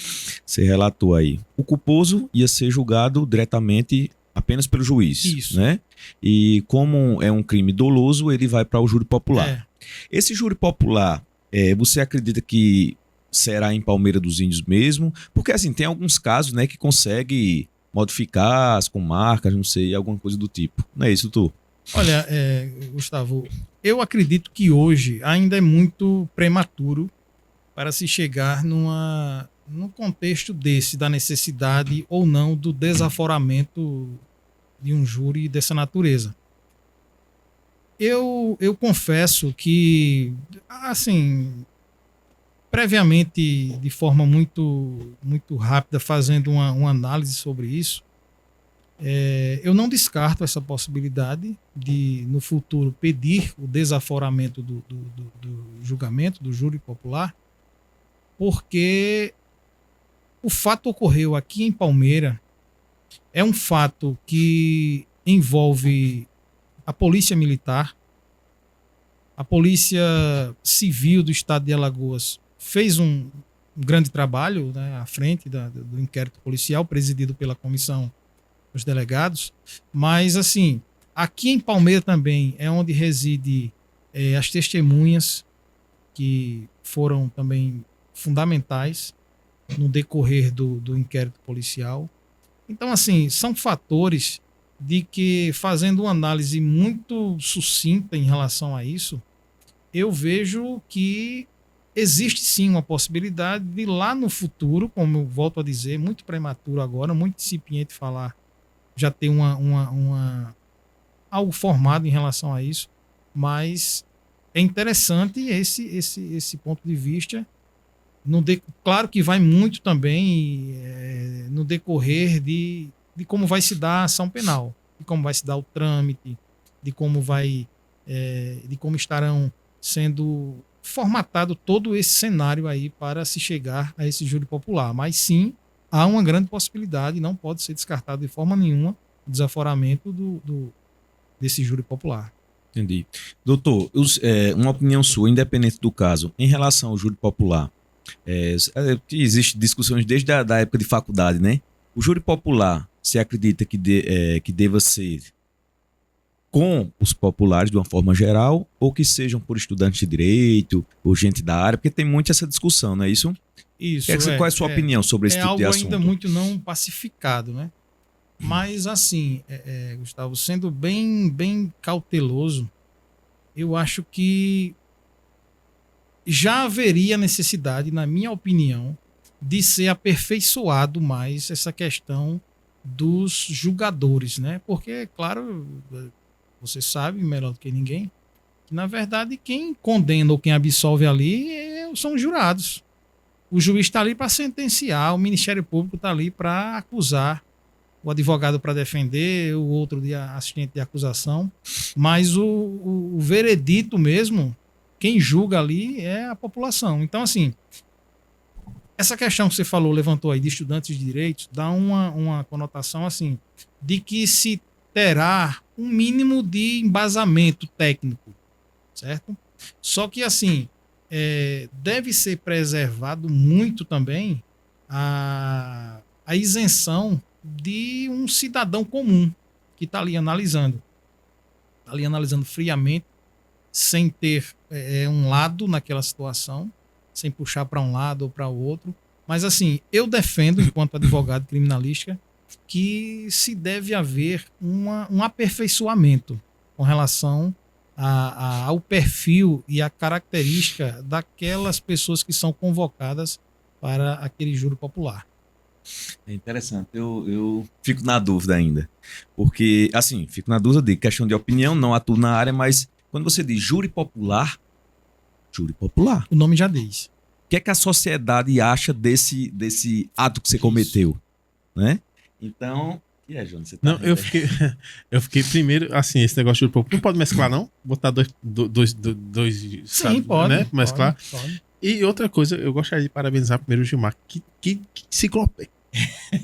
você relatou aí. O culposo ia ser julgado diretamente apenas pelo juiz. Isso. Né? E como é um crime doloso, ele vai para o júri popular. Esse júri popular, você acredita que será em Palmeira dos Índios mesmo? Porque assim, tem alguns casos, né, que consegue modificar as comarcas, não sei, alguma coisa do tipo. Não é isso, tu? Olha, Gustavo, eu acredito que hoje ainda é muito prematuro para se chegar num contexto da necessidade ou não do desaforamento de um júri dessa natureza. Eu confesso que, assim, previamente, de forma muito, muito rápida, fazendo uma análise sobre isso, eu não descarto essa possibilidade de, no futuro, pedir o desaforamento do julgamento, do júri popular, porque o fato ocorreu aqui em Palmeira, é um fato que envolve a Polícia Militar, a Polícia Civil do Estado de Alagoas fez grande trabalho, né, à frente do inquérito policial, presidido pela comissão dos delegados. Mas, assim, aqui em Palmeira também é onde reside as testemunhas que foram também fundamentais no decorrer do inquérito policial. Então, assim, são fatores de que, fazendo uma análise muito sucinta em relação a isso, eu vejo que existe sim uma possibilidade de lá no futuro, como eu volto a dizer, muito prematuro agora, muito incipiente falar, já ter algo formado em relação a isso, mas é interessante esse ponto de vista. Claro que vai muito também no decorrer de como vai se dar a ação penal, de como vai se dar o trâmite, de como estarão sendo formatado todo esse cenário aí para se chegar a esse júri popular. Mas sim, há uma grande possibilidade, não pode ser descartado de forma nenhuma, o desaforamento desse júri popular. Entendi. Doutor, uma opinião sua, independente do caso, em relação ao júri popular. Existe discussões desde a época de faculdade, né? O júri popular, você acredita que deva ser com os populares de uma forma geral ou que sejam por estudantes de direito ou gente da área? Porque tem muito essa discussão, não é isso? Isso. Qual é a sua opinião sobre esse tipo de assunto? É algo ainda muito não pacificado, né? Mas, assim, Gustavo, sendo bem cauteloso, eu acho que já haveria necessidade, na minha opinião, de ser aperfeiçoado mais essa questão dos julgadores, né? Porque, claro, você sabe melhor do que ninguém, que, na verdade, quem condena ou quem absolve ali são os jurados. O juiz está ali para sentenciar, o Ministério Público está ali para acusar, o advogado para defender, o outro de assistente de acusação, mas o veredito mesmo, quem julga ali é a população. Então, assim, essa questão que você falou, levantou aí, de estudantes de direitos, dá uma conotação, assim, de que se terá um mínimo de embasamento técnico, certo? Só que, assim, deve ser preservado muito também a isenção de um cidadão comum que está ali analisando. Está ali analisando friamente, sem ter um lado naquela situação, sem puxar para um lado ou para o outro. Mas, assim, eu defendo, enquanto advogado criminalista, que se deve haver um aperfeiçoamento com relação ao perfil e à característica daquelas pessoas que são convocadas para aquele júri popular. É interessante, eu fico na dúvida ainda. Porque, assim, fico na dúvida de questão de opinião, não atuo na área, mas quando você diz júri popular, o nome já diz. O que é que a sociedade acha desse ato que você cometeu? Né? Então. E aí, Jonas, você tá. Não, eu fiquei primeiro, assim, esse negócio de júri popular. Não pode mesclar, não? Botar dois Sim, sabe, pode. Né? Mesclar. Pode. E outra coisa, eu gostaria de parabenizar primeiro o Gilmar. Que enciclopédia.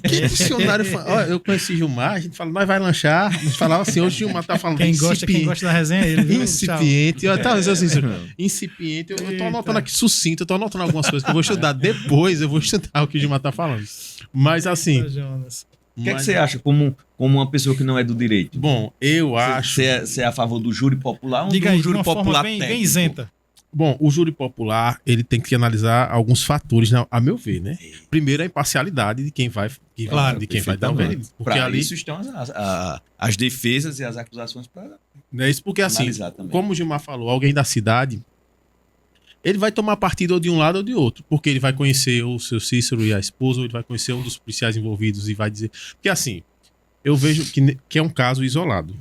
Que dicionário. Olha, eu conheci Gilmar, a gente fala, nós vai lanchar. A gente falava assim, hoje o Gilmar tá falando quem gosta da resenha é ele, viu? Incipiente. Incipiente. Eu tô anotando aqui sucinto, eu tô anotando algumas coisas que eu vou estudar depois, eu vou estudar o que o Gilmar tá falando. Mas assim. O que é que você acha como uma pessoa que não é do direito? Bom, eu acho. Você é a favor do júri popular ou do júri júri popular bem técnico? isenta. Bom, o júri popular, ele tem que analisar alguns fatores, a meu ver, né? Primeiro, a imparcialidade de quem vai, dar o veredito. Porque pra ali isso estão as defesas e as acusações para isso porque assim, também. como o Gilmar falou, alguém da cidade, ele vai tomar partido ou de um lado ou de outro, porque ele vai conhecer o seu Cícero e a esposa, ou ele vai conhecer um dos policiais envolvidos e vai dizer... Porque assim, eu vejo que é um caso isolado.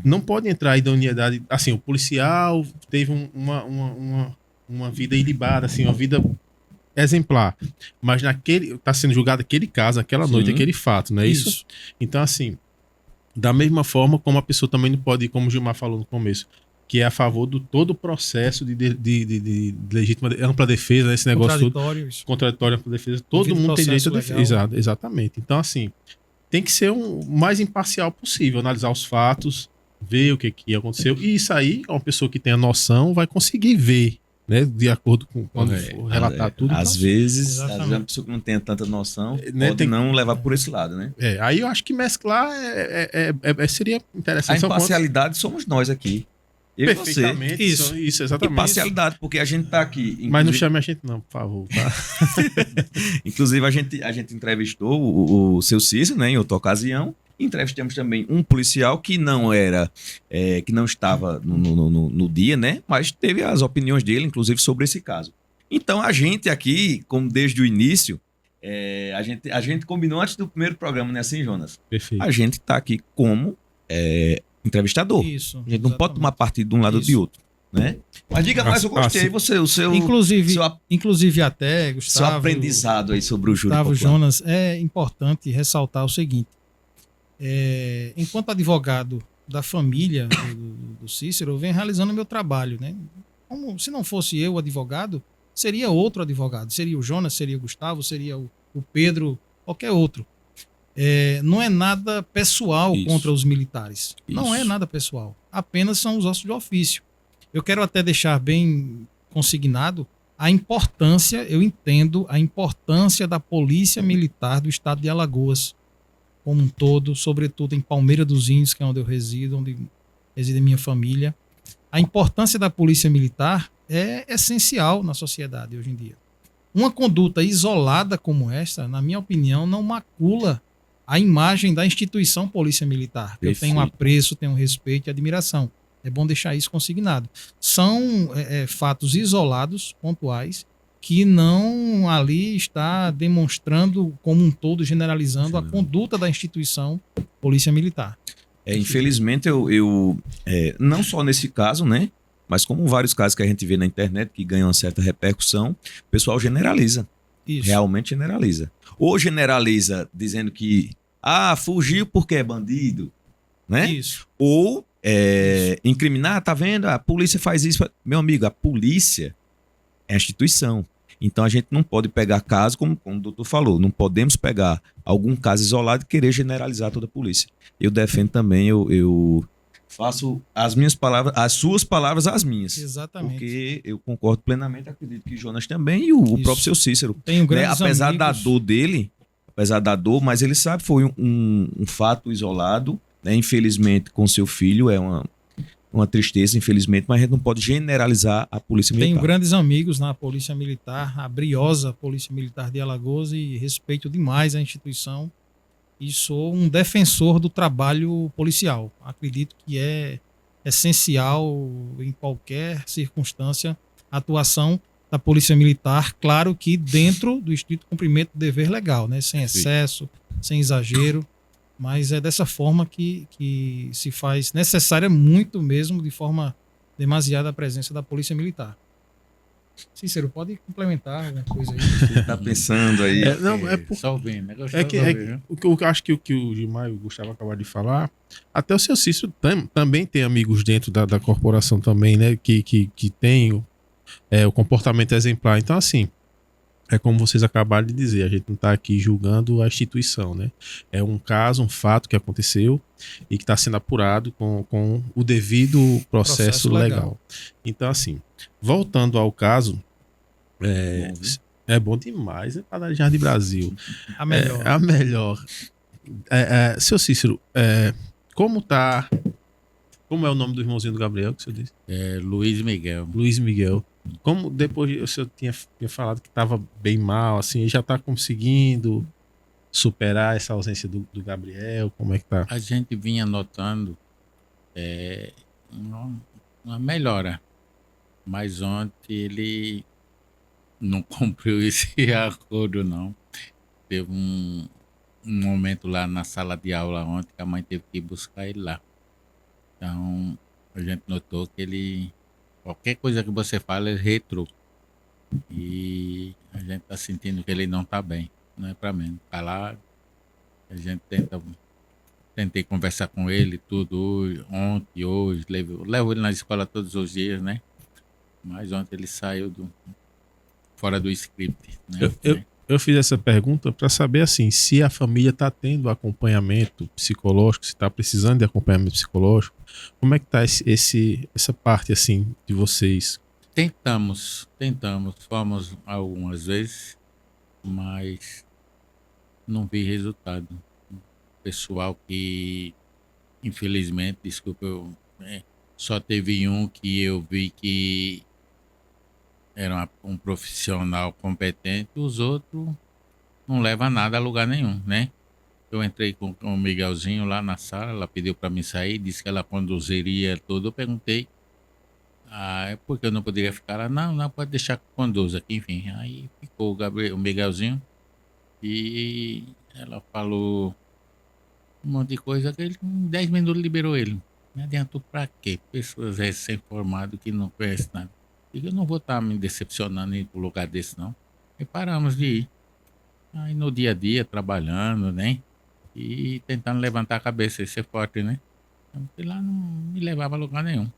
Não pode entrar a idoneidade... Assim, o policial teve uma vida ilibada, assim, uma vida exemplar. Mas tá sendo julgado aquele caso, aquela noite, aquele fato, não é isso? Então, assim, da mesma forma como a pessoa também não pode, como o Gilmar falou no começo, que é a favor do todo o processo de legítima ampla defesa, esse negócio todo. Contraditório, ampla defesa. Todo mundo tem direito à defesa. Exatamente. Então, assim, tem que ser o mais imparcial possível, analisar os fatos, ver o que aconteceu. E isso aí, uma pessoa que tem a noção vai conseguir ver né? De acordo com quando for relatar tudo. Às Então, vezes, Exatamente. a pessoa que não tenha tanta noção Né, pode não levar por esse lado, né? aí eu acho que mesclar seria A interessante. São pontos imparcialidade somos nós aqui. Eu e você. perfeitamente. Isso, exatamente. Imparcialidade, porque a gente tá aqui. Mas não inclusive- chame a gente não, por favor. Tá? Inclusive, a gente entrevistou o seu Cícero, né, em outra ocasião. Entrevistamos também um policial que não era, que não estava no dia, né? Mas teve as opiniões dele, inclusive, sobre esse caso. Então, a gente aqui, como desde o início, a gente combinou antes do primeiro programa, né, assim, Jonas? Perfeito. A gente tá aqui como entrevistador. Isso. A gente não pode tomar partido de um lado ou de Isso. outro, né? Mas diga mais, eu gostei. Assim- Você, o seu, Inclusive até, seu Gustavo, aprendizado aí sobre o júri Gustavo popular. Jonas, é importante ressaltar o seguinte. Enquanto advogado da família do Cícero, eu venho realizando o meu trabalho, né? Como se não fosse eu o advogado, seria outro advogado. Seria o Jonas, seria o Gustavo, seria o Pedro, qualquer outro. Não é nada pessoal Isso. contra os militares. Não é Isso. nada pessoal. Apenas são os ossos de ofício. Eu quero até deixar bem consignado a importância, eu entendo a importância da Polícia Militar do Estado de Alagoas como um todo, sobretudo em Palmeira dos Índios, que é onde eu resido, onde reside a minha família. A importância da Polícia Militar é essencial na sociedade hoje em dia. Uma conduta isolada como esta, na minha opinião, não macula a imagem da instituição Polícia Militar. Eu tenho Perfeito. apreço, tenho respeito e admiração. É bom deixar isso consignado. São fatos isolados, pontuais, que não ali está demonstrando como um todo, generalizando a conduta da instituição Polícia Militar. Infelizmente, não só nesse caso, né? Mas como vários casos que a gente vê na internet que ganham uma certa repercussão, o pessoal generaliza. Isso. Realmente generaliza. Ou generaliza dizendo que fugiu porque é bandido, né? Isso. Ou incriminar, tá vendo? A polícia faz isso. Meu amigo, a polícia é a instituição. Então a gente não pode pegar caso, como o doutor falou, não podemos pegar algum caso isolado e querer generalizar toda a polícia. Eu defendo também, eu faço as minhas palavras, as suas palavras as minhas. Exatamente. Porque eu concordo plenamente, acredito que Jonas também e o Isso. próprio seu Cícero. Tenho Né? grandes Apesar amigos. da dor dele, mas ele sabe que foi um fato isolado, né? Infelizmente com seu filho, é uma tristeza, infelizmente, mas a gente não pode generalizar a polícia militar. Tenho grandes amigos na Polícia Militar, a briosa Polícia Militar de Alagoas, e respeito demais a instituição e sou um defensor do trabalho policial. Acredito que é essencial em qualquer circunstância a atuação da Polícia Militar, claro que dentro do estrito cumprimento do dever legal, né? Sem excesso, sem exagero, mas é dessa forma que se faz necessária muito mesmo, de forma demasiada, a presença da Polícia Militar. Cícero, pode complementar alguma coisa aí? Você tá pensando aí. Só ouvindo. O que eu acho que o Gilmar e o Gustavo acabaram de falar, até o seu Cícero também tem amigos dentro da corporação também, né? Que tem o comportamento exemplar. Então, assim, é como vocês acabaram de dizer, a gente não está aqui julgando a instituição, né? É um caso, um fato que aconteceu e que está sendo apurado com o devido processo legal. Então, assim, voltando ao caso, é bom demais, é Padaria Jardim Brasil. A melhor. A melhor. Seu Cícero, como é o nome do irmãozinho do Gabriel que você disse? Luiz Miguel. Luiz Miguel. Como depois o senhor tinha falado que estava bem mal, assim, ele já está conseguindo superar essa ausência do Gabriel? Como é que tá? A gente vinha notando uma melhora, mas ontem ele não cumpriu esse acordo, não. Teve um momento lá na sala de aula ontem que a mãe teve que ir buscar ele lá. Então, a gente notou que ele... Qualquer coisa que você fala, ele retruca. E a gente tá sentindo que ele não tá bem. Não é pra mim. Tá lá, a gente tentei conversar com ele tudo ontem, hoje. Levo ele na escola todos os dias, né? Mas ontem ele saiu fora do script. Né? Eu fiz essa pergunta para saber assim, se a família está tendo acompanhamento psicológico, se está precisando de acompanhamento psicológico. Como é que tá essa parte assim de vocês? Tentamos, fomos algumas vezes, mas não vi resultado. Pessoal que, infelizmente, desculpa, só teve um que eu vi que era um profissional competente, os outros não levam nada a lugar nenhum, né? Eu entrei com o Miguelzinho lá na sala, ela pediu para mim sair, disse que ela conduziria tudo. Eu perguntei, é porque eu não poderia ficar lá. Não, pode deixar que conduza aqui, enfim. Aí ficou o Miguelzinho e ela falou um monte de coisa que ele, em 10 minutos liberou ele. Não adiantou pra quê? Pessoas recém-formadas que não conhecem nada. Eu não vou estar me decepcionando em um lugar desse, não. E paramos de ir. Aí no dia a dia, trabalhando, né? E tentando levantar a cabeça e ser forte, né? Porque lá não me levava a lugar nenhum.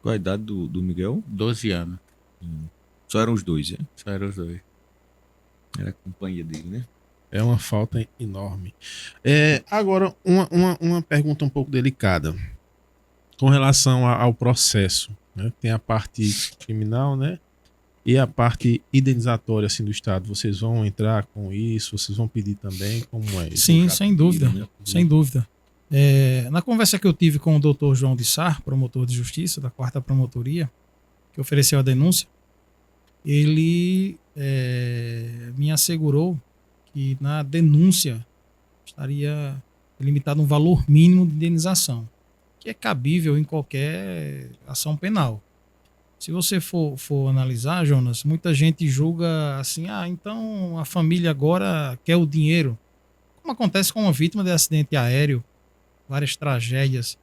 Qual a idade do Miguel? 12 anos. Só eram os dois, né? Só eram os dois. Era a companhia dele, né? É uma falta enorme. Agora, uma pergunta um pouco delicada. Com relação ao processo, né? Tem a parte criminal, né? E a parte indenizatória assim, do Estado. Vocês vão entrar com isso? Vocês vão pedir também? Como é isso? Sim, sem dúvida. Sem dúvida. Na conversa que eu tive com o Dr. João de Sá, promotor de justiça da 4ª Promotoria, que ofereceu a denúncia, ele me assegurou que na denúncia estaria limitado um valor mínimo de indenização, que é cabível em qualquer ação penal. Se você for analisar, Jonas, muita gente julga assim, então a família agora quer o dinheiro. Como acontece com uma vítima de acidente aéreo, várias tragédias.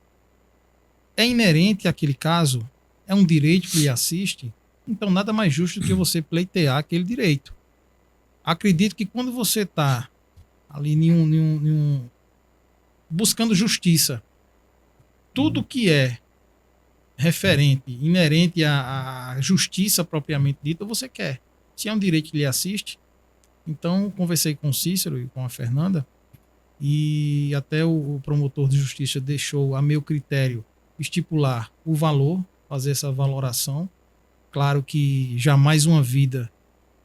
É inerente àquele caso, é um direito que lhe assiste, então nada mais justo do que você pleitear aquele direito. Acredito que quando você está ali buscando justiça, tudo que é referente, inerente à justiça propriamente dita, você quer. Se é um direito que lhe assiste, então conversei com o Cícero e com a Fernanda, e até o promotor de justiça deixou a meu critério estipular o valor, fazer essa valoração. Claro que jamais uma vida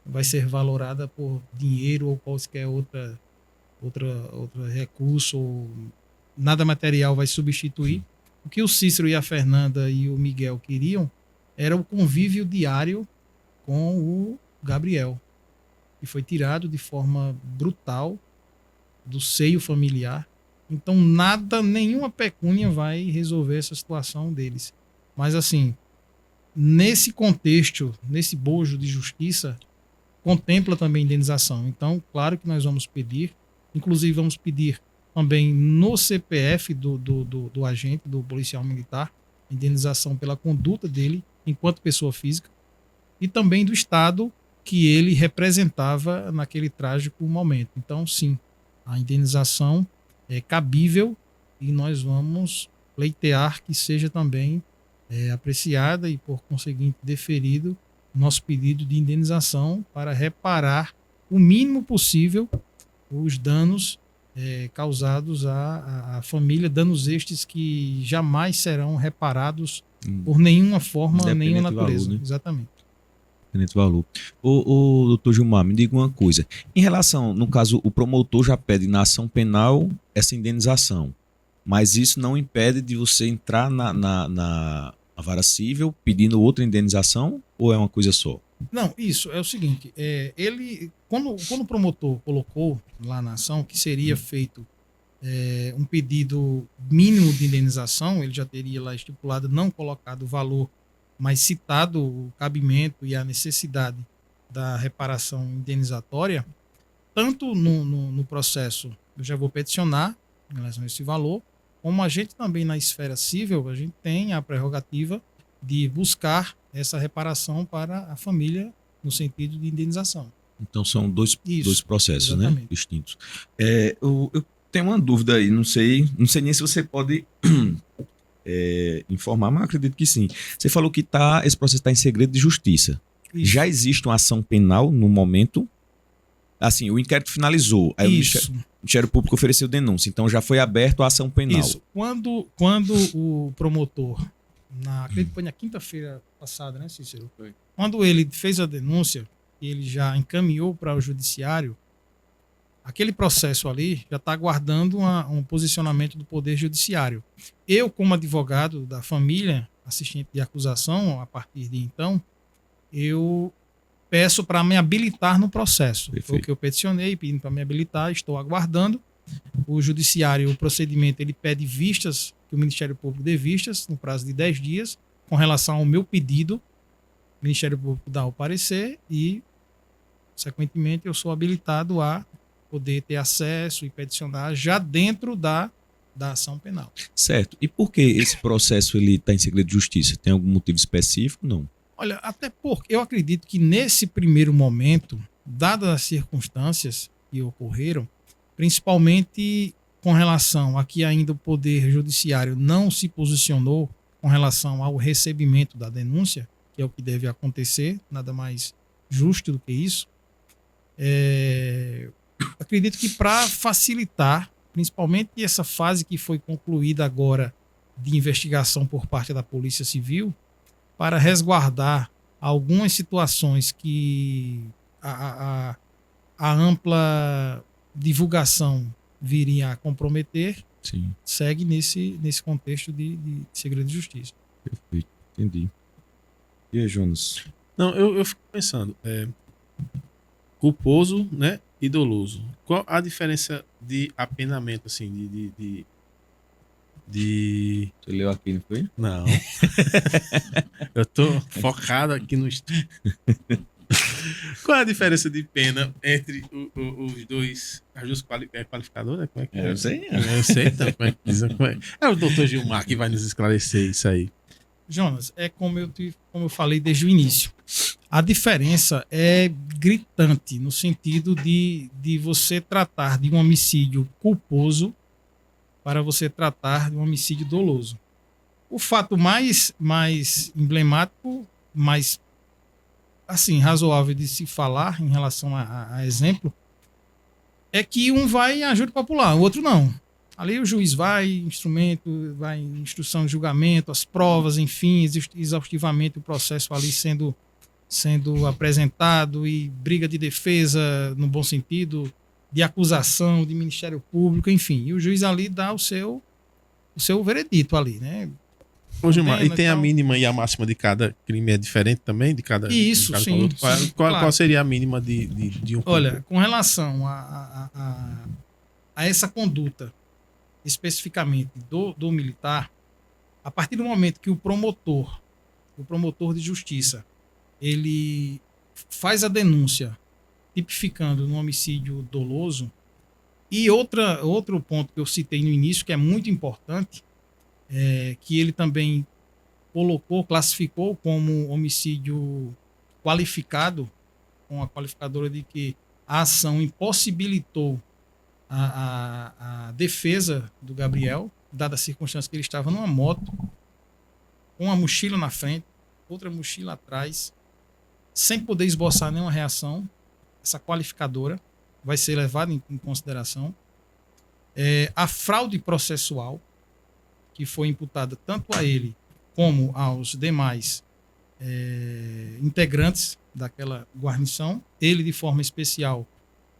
vai ser valorada por dinheiro ou qualquer outro recurso, ou nada material vai substituir. O que o Cícero e a Fernanda e o Miguel queriam era o convívio diário com o Gabriel, que foi tirado de forma brutal do seio familiar. Então nenhuma pecúnia vai resolver essa situação deles. Mas assim, nesse contexto, nesse bojo de justiça, contempla também indenização. Então, claro que nós vamos pedir, inclusive vamos pedir também no CPF do agente, do policial militar, indenização pela conduta dele enquanto pessoa física e também do Estado que ele representava naquele trágico momento. Então, sim, a indenização é cabível e nós vamos pleitear que seja também apreciada e, por conseguinte, deferido nosso pedido de indenização para reparar o mínimo possível os danos causados à família, danos estes que jamais serão reparados por nenhuma forma, nenhuma natureza. Valor, né? Exatamente. Independente do valor. O doutor Gilmar, me diga uma coisa. Em relação, no caso, o promotor já pede na ação penal essa indenização, mas isso não impede de você entrar na vara civil pedindo outra indenização, ou é uma coisa só? Não, isso é o seguinte, ele, quando o promotor colocou lá na ação que seria feito um pedido mínimo de indenização, ele já teria lá estipulado, não colocado o valor, mas citado o cabimento e a necessidade da reparação indenizatória, tanto no processo, eu já vou peticionar em relação a esse valor, como a gente também na esfera civil, a gente tem a prerrogativa de buscar essa reparação para a família no sentido de indenização. Então são dois processos, exatamente, né, distintos. Eu tenho uma dúvida aí, não sei nem se você pode informar, mas acredito que sim. Você falou que esse processo está em segredo de justiça. Isso. Já existe uma ação penal no momento? Assim, o inquérito finalizou, aí Isso. o Ministério Público ofereceu denúncia, então já foi aberto a ação penal. Isso. Quando o promotor, acredito que foi na quinta-feira passada, né, Cícero? Foi. Quando ele fez a denúncia, ele já encaminhou para o judiciário, aquele processo ali já está aguardando um posicionamento do Poder Judiciário. Eu, como advogado da família, assistente de acusação, a partir de então, eu peço para me habilitar no processo. Foi o que eu peticionei, pedindo para me habilitar, estou aguardando. O judiciário, o procedimento, ele pede vistas, que o Ministério Público dê vistas, no prazo de 10 dias, com relação ao meu pedido. O Ministério Público dá o parecer e, consequentemente, eu sou habilitado a poder ter acesso e peticionar já dentro da ação penal. Certo. E por que esse processo ele está em segredo de justiça? Tem algum motivo específico? Não. Olha, até porque eu acredito que nesse primeiro momento, dadas as circunstâncias que ocorreram, principalmente com relação a que ainda o Poder Judiciário não se posicionou com relação ao recebimento da denúncia, que é o que deve acontecer, nada mais justo do que isso. Acredito que para facilitar, principalmente essa fase que foi concluída agora de investigação por parte da Polícia Civil, para resguardar algumas situações que a ampla divulgação viria a comprometer, Sim. segue nesse contexto de segredo de justiça. Perfeito. Entendi. E aí, Jonas? Não, eu fico pensando, culposo, né, e doloso. Qual a diferença de apenamento, assim, de... Você leu aqui, não foi? Não. Eu tô focado aqui no estudo. Qual é a diferença de pena entre os dois, as duas qualificadoras? Como é que é? Eu sei. Eu sei, então. Como é que diz? É o doutor Gilmar que vai nos esclarecer isso aí. Jonas, é como eu falei desde o início. A diferença é gritante no sentido de você tratar de um homicídio culposo para você tratar de um homicídio doloso. O fato mais emblemático, mais assim, razoável de se falar em relação a exemplo, é que um vai em ajuda popular, o outro não. Ali o juiz vai, instrução de julgamento, as provas, enfim, exaustivamente o processo ali sendo apresentado e briga de defesa, no bom sentido, de acusação, de Ministério Público, enfim. E o juiz ali dá o seu veredito ali, né? Ô, Gilmar, e Pena, tem a tal. mínima e a máxima de cada crime é diferente também? De cada, Isso, de cada sim, outro? sim, Qual claro. seria a mínima de um Olha, com relação a essa conduta, especificamente do militar, a partir do momento que o promotor de justiça, ele faz a denúncia tipificando no homicídio doloso, e outro ponto que eu citei no início, que é muito importante, que ele também classificou como homicídio qualificado, com a qualificadora de que a ação impossibilitou a defesa do Gabriel, dada a circunstância que ele estava numa moto, com uma mochila na frente, outra mochila atrás, sem poder esboçar nenhuma reação. Essa qualificadora vai ser levada em consideração. A fraude processual, que foi imputada tanto a ele como aos demais integrantes daquela guarnição. Ele, de forma especial,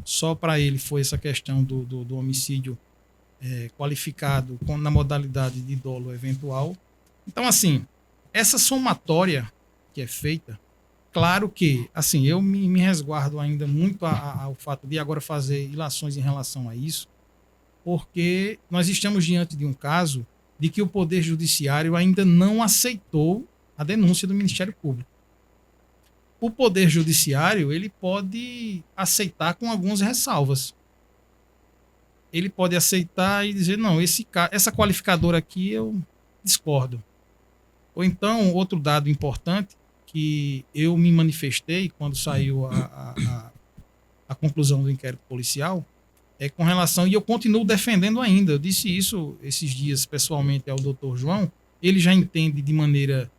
só para ele foi essa questão do homicídio qualificado na modalidade de dolo eventual. Então, assim, essa somatória que é feita, claro que, assim, eu me resguardo ainda muito ao fato de agora fazer ilações em relação a isso, porque nós estamos diante de um caso de que o Poder Judiciário ainda não aceitou a denúncia do Ministério Público. O Poder Judiciário, ele pode aceitar com algumas ressalvas. Ele pode aceitar e dizer, não, essa qualificadora aqui eu discordo. Ou então, outro dado importante, que eu me manifestei quando saiu a conclusão do inquérito policial, com relação, e eu continuo defendendo ainda, eu disse isso esses dias pessoalmente ao doutor João, ele já entende de maneira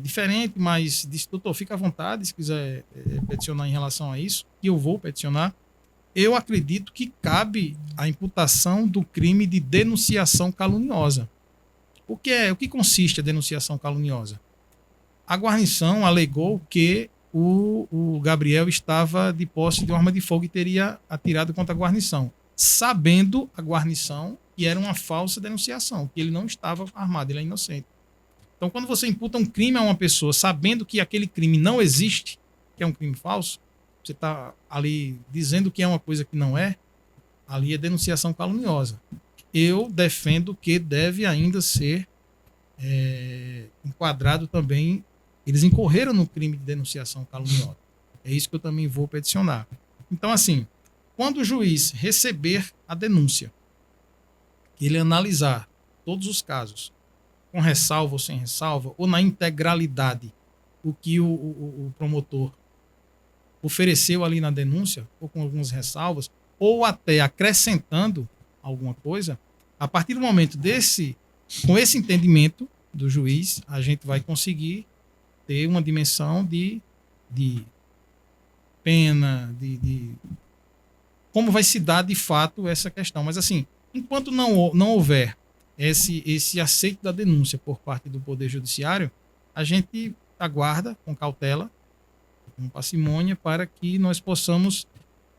diferente, mas disse, doutor, fica à vontade se quiser peticionar em relação a isso, que eu vou peticionar. Eu acredito que cabe a imputação do crime de denunciação caluniosa. O que consiste a denunciação caluniosa? a guarnição alegou que o Gabriel estava de posse de uma arma de fogo e teria atirado contra a guarnição, sabendo a guarnição que era uma falsa denunciação, que ele não estava armado, ele é inocente. Então, quando você imputa um crime a uma pessoa sabendo que aquele crime não existe, que é um crime falso, você está ali dizendo que é uma coisa que não é, ali é denunciação caluniosa. Eu defendo que deve ainda ser enquadrado também. Eles incorreram no crime de denunciação caluniosa. É isso que eu também vou peticionar. Então, assim, quando o juiz receber a denúncia, ele analisar todos os casos, com ressalva ou sem ressalva, ou na integralidade, o que o promotor ofereceu ali na denúncia, ou com algumas ressalvas, ou até acrescentando alguma coisa, a partir do momento com esse entendimento do juiz, a gente vai conseguir ter uma dimensão de pena, de como vai se dar de fato essa questão. Mas assim, enquanto não houver esse aceito da denúncia por parte do Poder Judiciário, a gente aguarda com cautela, com parcimônia, para que nós possamos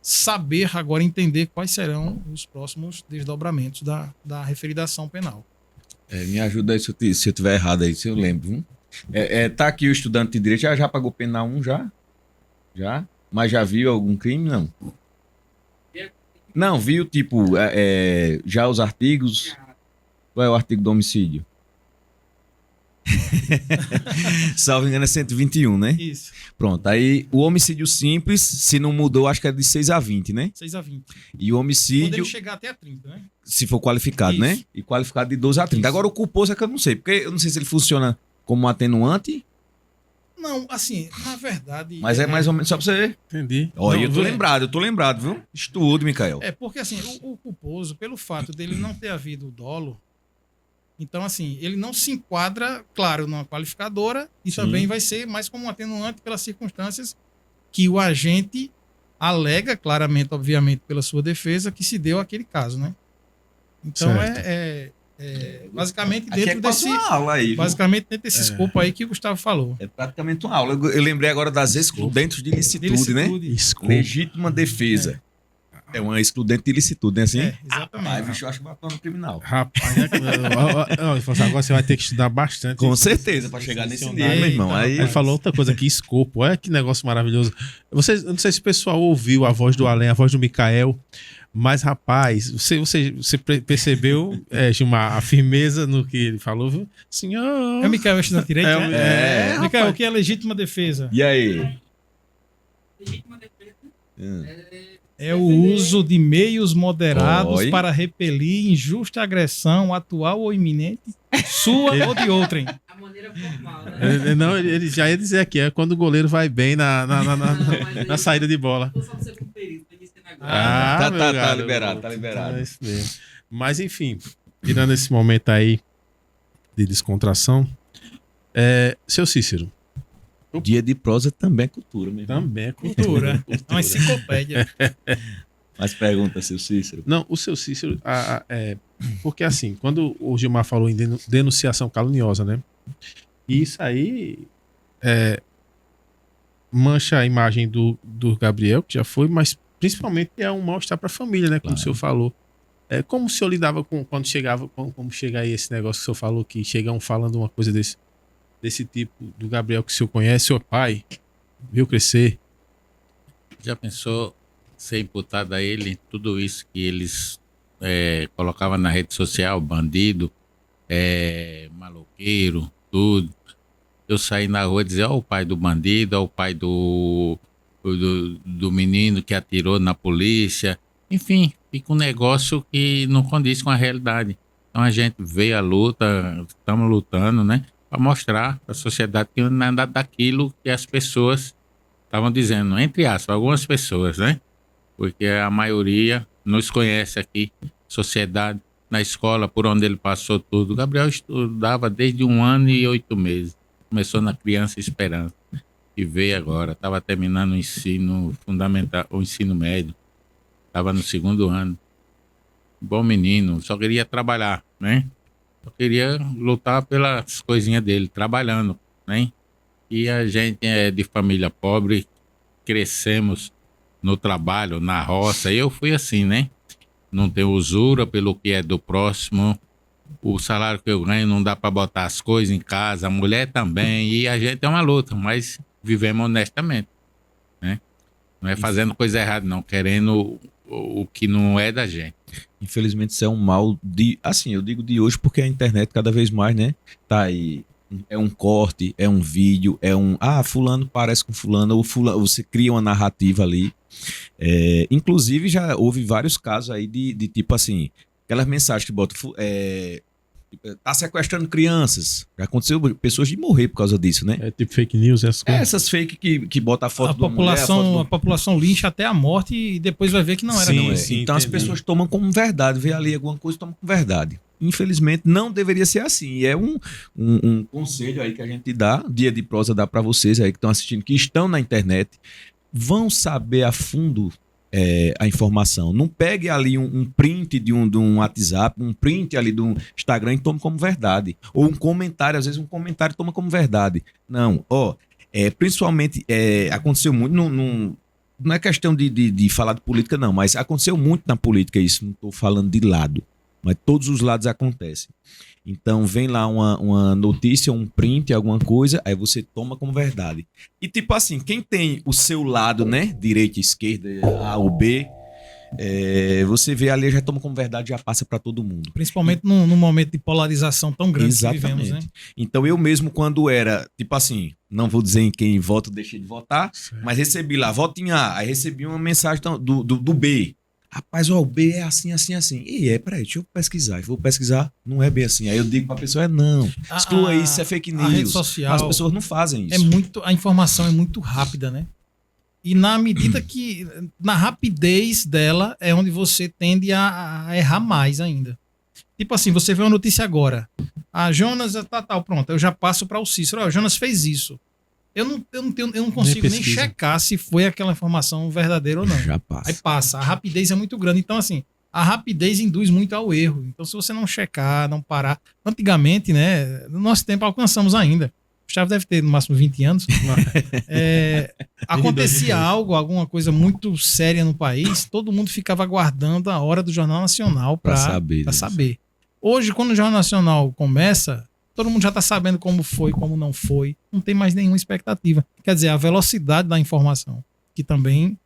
saber agora, entender quais serão os próximos desdobramentos da referida ação penal. Me ajuda aí se eu estiver errado aí, se eu lembro. Viu? Tá aqui o estudante de direito, já pagou pena 1 já? Já? Mas já viu algum crime? Não. Não, viu, tipo, já os artigos. Qual é o artigo do homicídio? Salvo engano é 121, né? Isso. Pronto, aí o homicídio simples, se não mudou, acho que é de 6 a 20, né? 6 a 20. E o homicídio, Podendo chegar até a 30, né? se for qualificado, Isso. né? E qualificado de 12 a 30. Isso. Agora o culposo é que eu não sei, porque eu não sei se ele funciona como um atenuante, Não, assim, na verdade... mas é mais ou menos só pra você ver. Entendi. Olha, Não, eu tô lembrado, viu? Estudo, Micael. Porque assim, o culposo, pelo fato dele não ter havido dolo, então assim, ele não se enquadra, claro, numa qualificadora e Sim. também vai ser mais como um atenuante pelas circunstâncias que o agente alega claramente, obviamente, pela sua defesa, que se deu aquele caso, né? Então Certo. basicamente Aqui dentro é quase desse, uma aula aí, viu? basicamente dentro desse escopo aí que o Gustavo falou. É praticamente uma aula. Eu lembrei agora das excludentes de ilicitude, né? Desculpa. Legítima defesa. É uma excludente de ilicitude, né? Assim? Exatamente. Ai, bicho, eu acho que vai para no criminal. Rapaz, agora você vai ter que estudar bastante. Com certeza, para chegar nesse nível, Eita, meu irmão. Aí, Ele falou outra coisa aqui, escopo. Olha que negócio maravilhoso. Eu não sei se o pessoal ouviu a voz do Além, a voz do Micael, mas, rapaz, você percebeu, Gilmar, a firmeza no que ele falou, viu? Senhor. É o Micael estudante de direito, né? Micael, rapaz. o que é legítima defesa? E aí? Legítima defesa É o uso de meios moderados Oi. para repelir injusta agressão atual ou iminente, sua ou de outrem. a maneira formal, né? Não, ele já ia dizer aqui, é quando o goleiro vai bem na saída de bola. Tô só no segundo período, tô iniciando agora. Tá meu garoto. liberado, tá liberado. É isso mesmo. Mas, enfim, tirando esse momento aí de descontração, seu Cícero, O dia de prosa também é cultura, mesmo. também é cultura. Cultura. É uma enciclopédia. Mas pergunta, seu Cícero. Não, o seu Cícero, porque assim, quando o Gilmar falou em denunciação caluniosa, né? Isso aí mancha a imagem do Gabriel, que já foi, mas principalmente é um mal-estar para a família, né? Como Claro. o senhor falou. Como o senhor lidava quando chegava, como chega aí esse negócio que o senhor falou, que chegam falando uma coisa desse tipo, do Gabriel que o senhor conhece, seu pai, viu crescer. Já pensou ser imputado a ele tudo isso que eles colocavam na rede social, bandido, maloqueiro, tudo. Eu saí na rua e dizer, ó o pai do bandido, ó o pai do menino que atirou na polícia. Enfim, fica um negócio que não condiz com a realidade. Então a gente vê a luta, estamos lutando, né? Para mostrar para a sociedade que não é nada daquilo que as pessoas estavam dizendo, entre aspas, algumas pessoas, né? Porque a maioria nos conhece aqui, sociedade, na escola, por onde ele passou tudo. O Gabriel estudava desde 1 ano e 8 meses. Começou na Criança Esperança e veio agora. Estava terminando o ensino fundamental, o ensino médio. Estava no 2º ano. Bom menino, só queria trabalhar, né? Só queria lutar pelas coisinhas dele, trabalhando, né? E a gente é de família pobre, crescemos no trabalho, na roça. Eu fui assim, né? Não tenho usura pelo que é do próximo. O salário que eu ganho não dá para botar as coisas em casa, a mulher também. E a gente é uma luta, mas vivemos honestamente, né? Não é fazendo coisa errada, não. Querendo o que não é da gente. Infelizmente isso é um mal assim, eu digo de hoje porque a internet cada vez mais, né, tá aí, é um corte, é um vídeo, fulano parece com fulano, ou fulano, você cria uma narrativa ali. Inclusive já houve vários casos aí de tipo assim, aquelas mensagens que botam, tá sequestrando crianças. Já aconteceu pessoas de morrer por causa disso, né? É tipo fake news, essas coisas. Essas fake que bota a foto A de uma mulher, população, a população lincha até a morte e depois vai ver que não era. Sim, não. sim, então as entendi. pessoas tomam como verdade, vê ali alguma coisa, tomam como verdade. Infelizmente não deveria ser assim. E é um conselho aí que a gente dá, Dia de Prosa dá para vocês aí que estão assistindo, que estão na internet, vão saber a fundo a informação. Não pegue ali um print de um WhatsApp, um print ali do Instagram e tome como verdade. Ou um comentário, às vezes um comentário toma como verdade. Não, principalmente aconteceu muito, não é questão de falar de política não, mas aconteceu muito na política isso, não estou falando de lado, mas todos os lados acontecem. Então vem lá uma notícia, um print, alguma coisa, aí você toma como verdade. E tipo assim, quem tem o seu lado, né, direita, esquerda, A ou B, você vê ali, já toma como verdade, já passa para todo mundo. Principalmente num momento de polarização tão grande Exatamente. que vivemos, né? Então eu mesmo quando era, tipo assim, não vou dizer em quem voto, deixei de votar, mas recebi lá, voto em A, aí recebi uma mensagem do B. Rapaz, o B é assim, assim, assim. Peraí, deixa eu pesquisar. Eu vou pesquisar, não é bem assim. Aí eu digo pra pessoa, não, exclua isso, isso é fake news. A rede social, as pessoas não fazem isso. a informação é muito rápida, né? E na medida que, na rapidez dela, é onde você tende a errar mais ainda. Tipo assim, você vê uma notícia agora. Jonas tal, pronto, eu já passo para o Cícero. O Jonas fez isso. Eu não consigo nem checar se foi aquela informação verdadeira ou não. Já passa. Aí passa. A rapidez é muito grande. Então, assim, a rapidez induz muito ao erro. Então, se você não checar, não parar. Antigamente, né? No nosso tempo alcançamos ainda. O Gustavo deve ter no máximo 20 anos. Acontecia alguma coisa muito séria no país, todo mundo ficava aguardando a hora do Jornal Nacional para saber. Hoje, quando o Jornal Nacional começa, todo mundo já está sabendo como foi, como não foi. Não tem mais nenhuma expectativa. Quer dizer, a velocidade da informação, que também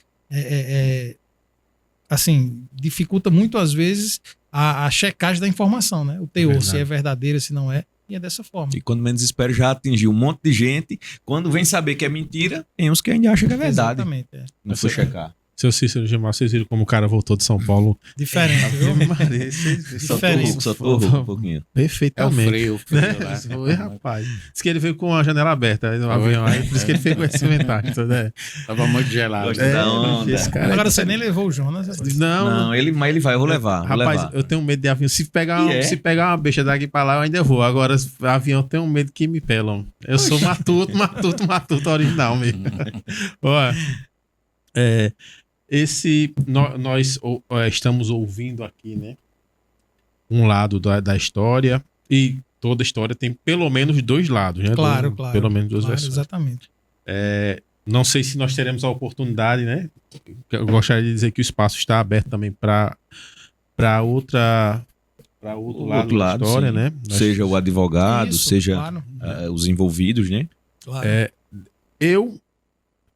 assim, dificulta muito às vezes a checagem da informação, né? O teor, se é verdadeiro, se não é. E é dessa forma. E quando menos espera, já atingiu um monte de gente. Quando vem saber que é mentira, tem uns que ainda acham que é verdade. Exatamente. Não foi checar. Seu Cícero Gilmar, vocês viram como o cara voltou de São Paulo? Diferente, viu? Diferente. Só tô um pouquinho. Perfeitamente. É o frio Né? lá. Foi, rapaz. Diz que ele veio com a janela aberta no avião, aí por isso que ele fez com esse comentário. Né? Tava muito gelado. Gosto da onda. Esse cara Agora você nem levou o Jonas. Não, Mas ele vai, eu vou levar. rapaz, eu tenho medo de avião. Se pegar uma bicha daqui pra lá, eu ainda vou. Agora, avião, eu tenho medo que me pelam. Eu sou matuto original mesmo. Olha, nós estamos ouvindo aqui, né? Um lado da história, e toda história tem pelo menos dois lados, né? Claro. Pelo menos duas versões. Exatamente. Não sei se nós teremos a oportunidade, né? Eu gostaria de dizer que o espaço está aberto também para outro lado da história, sim. né? Seja o advogado, Isso, seja claro. os envolvidos, né? Claro. Eu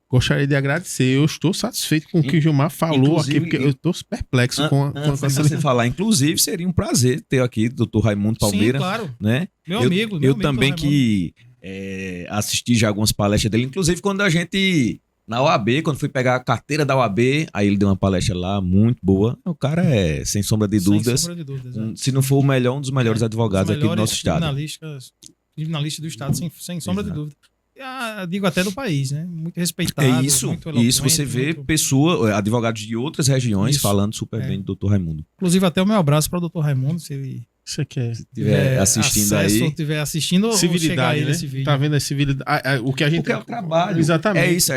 gostaria de agradecer. Eu estou satisfeito com o que o Gilmar falou aqui, porque eu estou perplexo com Antes de essa... você falar, inclusive, seria um prazer ter aqui o Dr. Raimundo Palmeira. Sim, claro. Né? Meu amigo. Eu também que assisti já algumas palestras dele, inclusive quando a gente, na OAB, quando fui pegar a carteira da OAB, aí ele deu uma palestra lá muito boa. O cara sem sombra de dúvidas, se não for o melhor, um dos melhores advogados aqui do nosso estado. Criminalista do estado, sem sombra de dúvida. Digo até do país, né? Muito respeitado. Isso você vê advogados de outras regiões falando super bem do Dr. Raimundo. Inclusive até o meu abraço para o Dr. Raimundo, se ele Você quer estiver assistindo acesso, aí. Estiver assistindo, civilidade, né? Esse vídeo. Tá vendo a civilidade? O que a gente... Porque é o trabalho. Exatamente. É isso.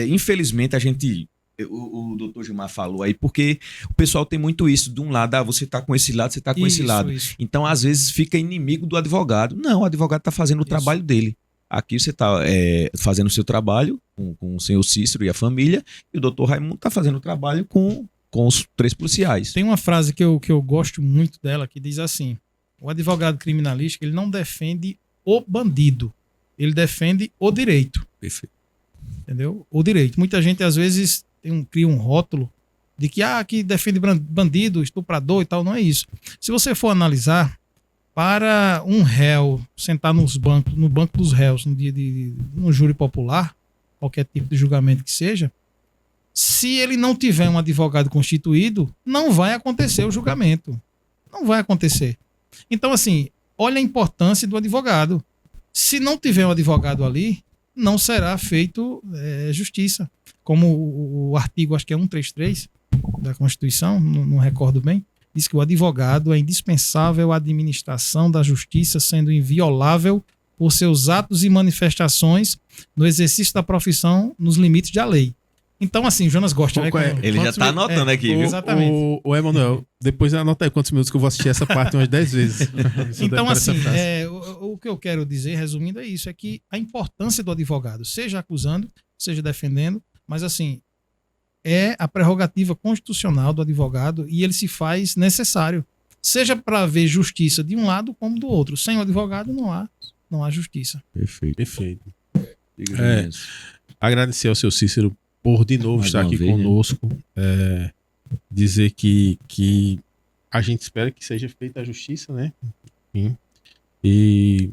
Infelizmente, a gente... O doutor Gilmar falou aí, porque o pessoal tem muito isso. De um lado, você tá com esse lado, você tá com esse lado. Isso. Então, às vezes, fica inimigo do advogado. Não, o advogado tá fazendo o trabalho dele. Aqui você está fazendo o seu trabalho com o senhor Cícero e a família, e o doutor Raimundo está fazendo o trabalho com os 3 policiais. Tem uma frase que eu gosto muito dela que diz assim: o advogado criminalístico ele não defende o bandido, ele defende o direito. Perfeito. Entendeu? O direito. Muita gente às vezes cria um rótulo de que defende bandido, estuprador e tal. Não é isso. Se você for analisar, para um réu sentar no banco dos réus no dia no júri popular, qualquer tipo de julgamento que seja, se ele não tiver um advogado constituído, não vai acontecer o julgamento. Não vai acontecer. Então, assim, olha a importância do advogado. Se não tiver um advogado ali, não será feito justiça. Como o artigo, acho que é 133 da Constituição, não recordo bem, diz que o advogado é indispensável à administração da justiça, sendo inviolável por seus atos e manifestações no exercício da profissão nos limites da lei. Então, assim, Jonas gosta, né? Ele já tá anotando aqui, viu? Exatamente. O Emanuel, depois anota aí quantos minutos que eu vou assistir essa parte umas 10 vezes. Então, assim, o que eu quero dizer, resumindo, é isso, é que a importância do advogado, seja acusando, seja defendendo, mas assim, é a prerrogativa constitucional do advogado e ele se faz necessário, seja para haver justiça de um lado como do outro. Sem o advogado não há justiça. Perfeito. Agradecer ao seu Cícero por de novo estar aqui conosco, dizer que a gente espera que seja feita a justiça, né? Enfim. E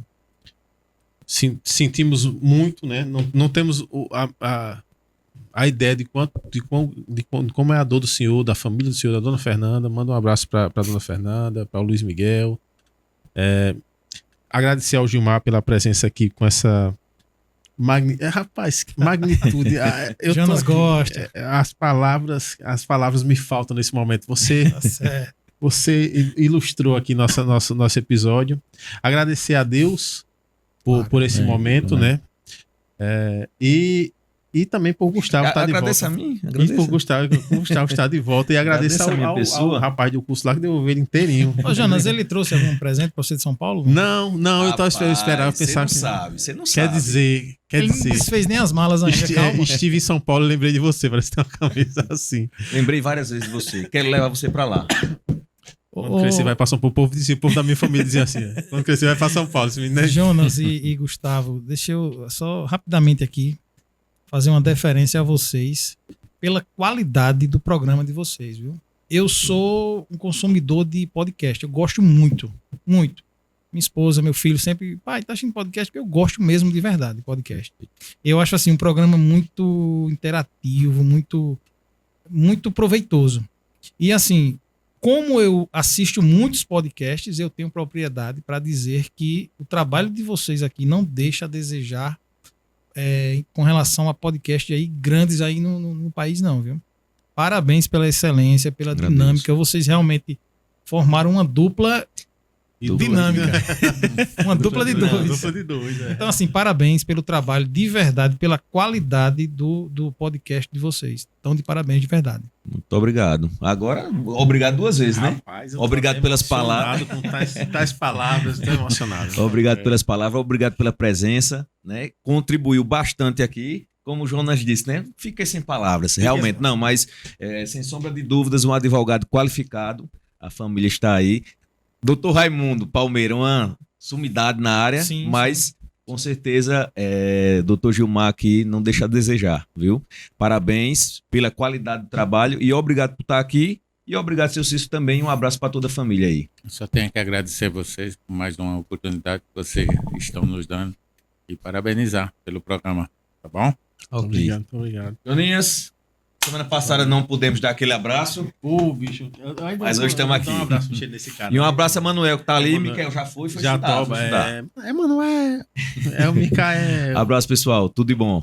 sentimos muito, né? Não temos a ideia de como é a dor do senhor, da família do senhor, da dona Fernanda. Manda um abraço para a dona Fernanda, para o Luiz Miguel. Agradecer ao Gilmar pela presença aqui com essa rapaz, que magnitude. Jonas gosta. As palavras me faltam nesse momento. Você ilustrou aqui nosso episódio. Agradecer a Deus por esse momento, né? E também por Gustavo estar de volta. Agradeça a mim. E por Gustavo estar de volta. E agradecer ao rapaz do curso lá que devolveu ele inteirinho. Ô, Jonas, ele trouxe algum presente para você de São Paulo? Não, eu esperava pensar que... Você não Quer sabe. dizer... Ele não desfez nem as malas ainda, calma. Estive em São Paulo e lembrei de você. Parece que tem uma camisa assim. Lembrei várias vezes de você. Quero levar você pra lá. Quando crescer vai para São Paulo. O povo da minha família dizia assim. Quando crescer vai para São Paulo. Jonas e Gustavo, deixa eu só rapidamente aqui fazer uma deferência a vocês pela qualidade do programa de vocês, viu? Eu sou um consumidor de podcast. Eu gosto muito, muito. Minha esposa, meu filho sempre... Pai, tá assistindo podcast? Porque eu gosto mesmo de verdade de podcast. Eu acho assim um programa muito interativo, muito, muito proveitoso. E assim, como eu assisto muitos podcasts, eu tenho propriedade para dizer que o trabalho de vocês aqui não deixa a desejar com relação a podcasts aí grandes aí no país não, viu? Parabéns pela excelência, pela dinâmica. Vocês realmente formaram uma dupla dinâmica. Uma dupla de dois. Então, assim, parabéns pelo trabalho de verdade, pela qualidade do podcast de vocês. Então, de parabéns de verdade. Muito obrigado. Agora, obrigado 2 vezes, né? Rapaz, Obrigado pelas palavras. Com tais palavras, estou emocionado. Obrigado pelas palavras, obrigado pela presença, né? Contribuiu bastante aqui. Como o Jonas disse, né? Fiquei sem palavras, realmente. Não, mas sem sombra de dúvidas, um advogado qualificado. A família está aí. Doutor Raimundo Palmeira, uma sumidade na área, sim, mas sim. Com certeza doutor Gilmar aqui não deixa a desejar, viu? Parabéns pela qualidade do trabalho e obrigado por estar aqui e obrigado, seu Cícero, também. Um abraço para toda a família aí. Eu só tenho que agradecer a vocês por mais uma oportunidade que vocês estão nos dando e parabenizar pelo programa, tá bom? Obrigado. Joninhas, semana passada não pudemos dar aquele abraço. Bicho. Mas hoje estamos aqui. Um abraço nesse cara. E um abraço a Manuel, que tá ali. Manuel. Micael já foi Já estudar, topa. foi estudar. Manuel. É o Micael. Abraço, pessoal. Tudo de bom.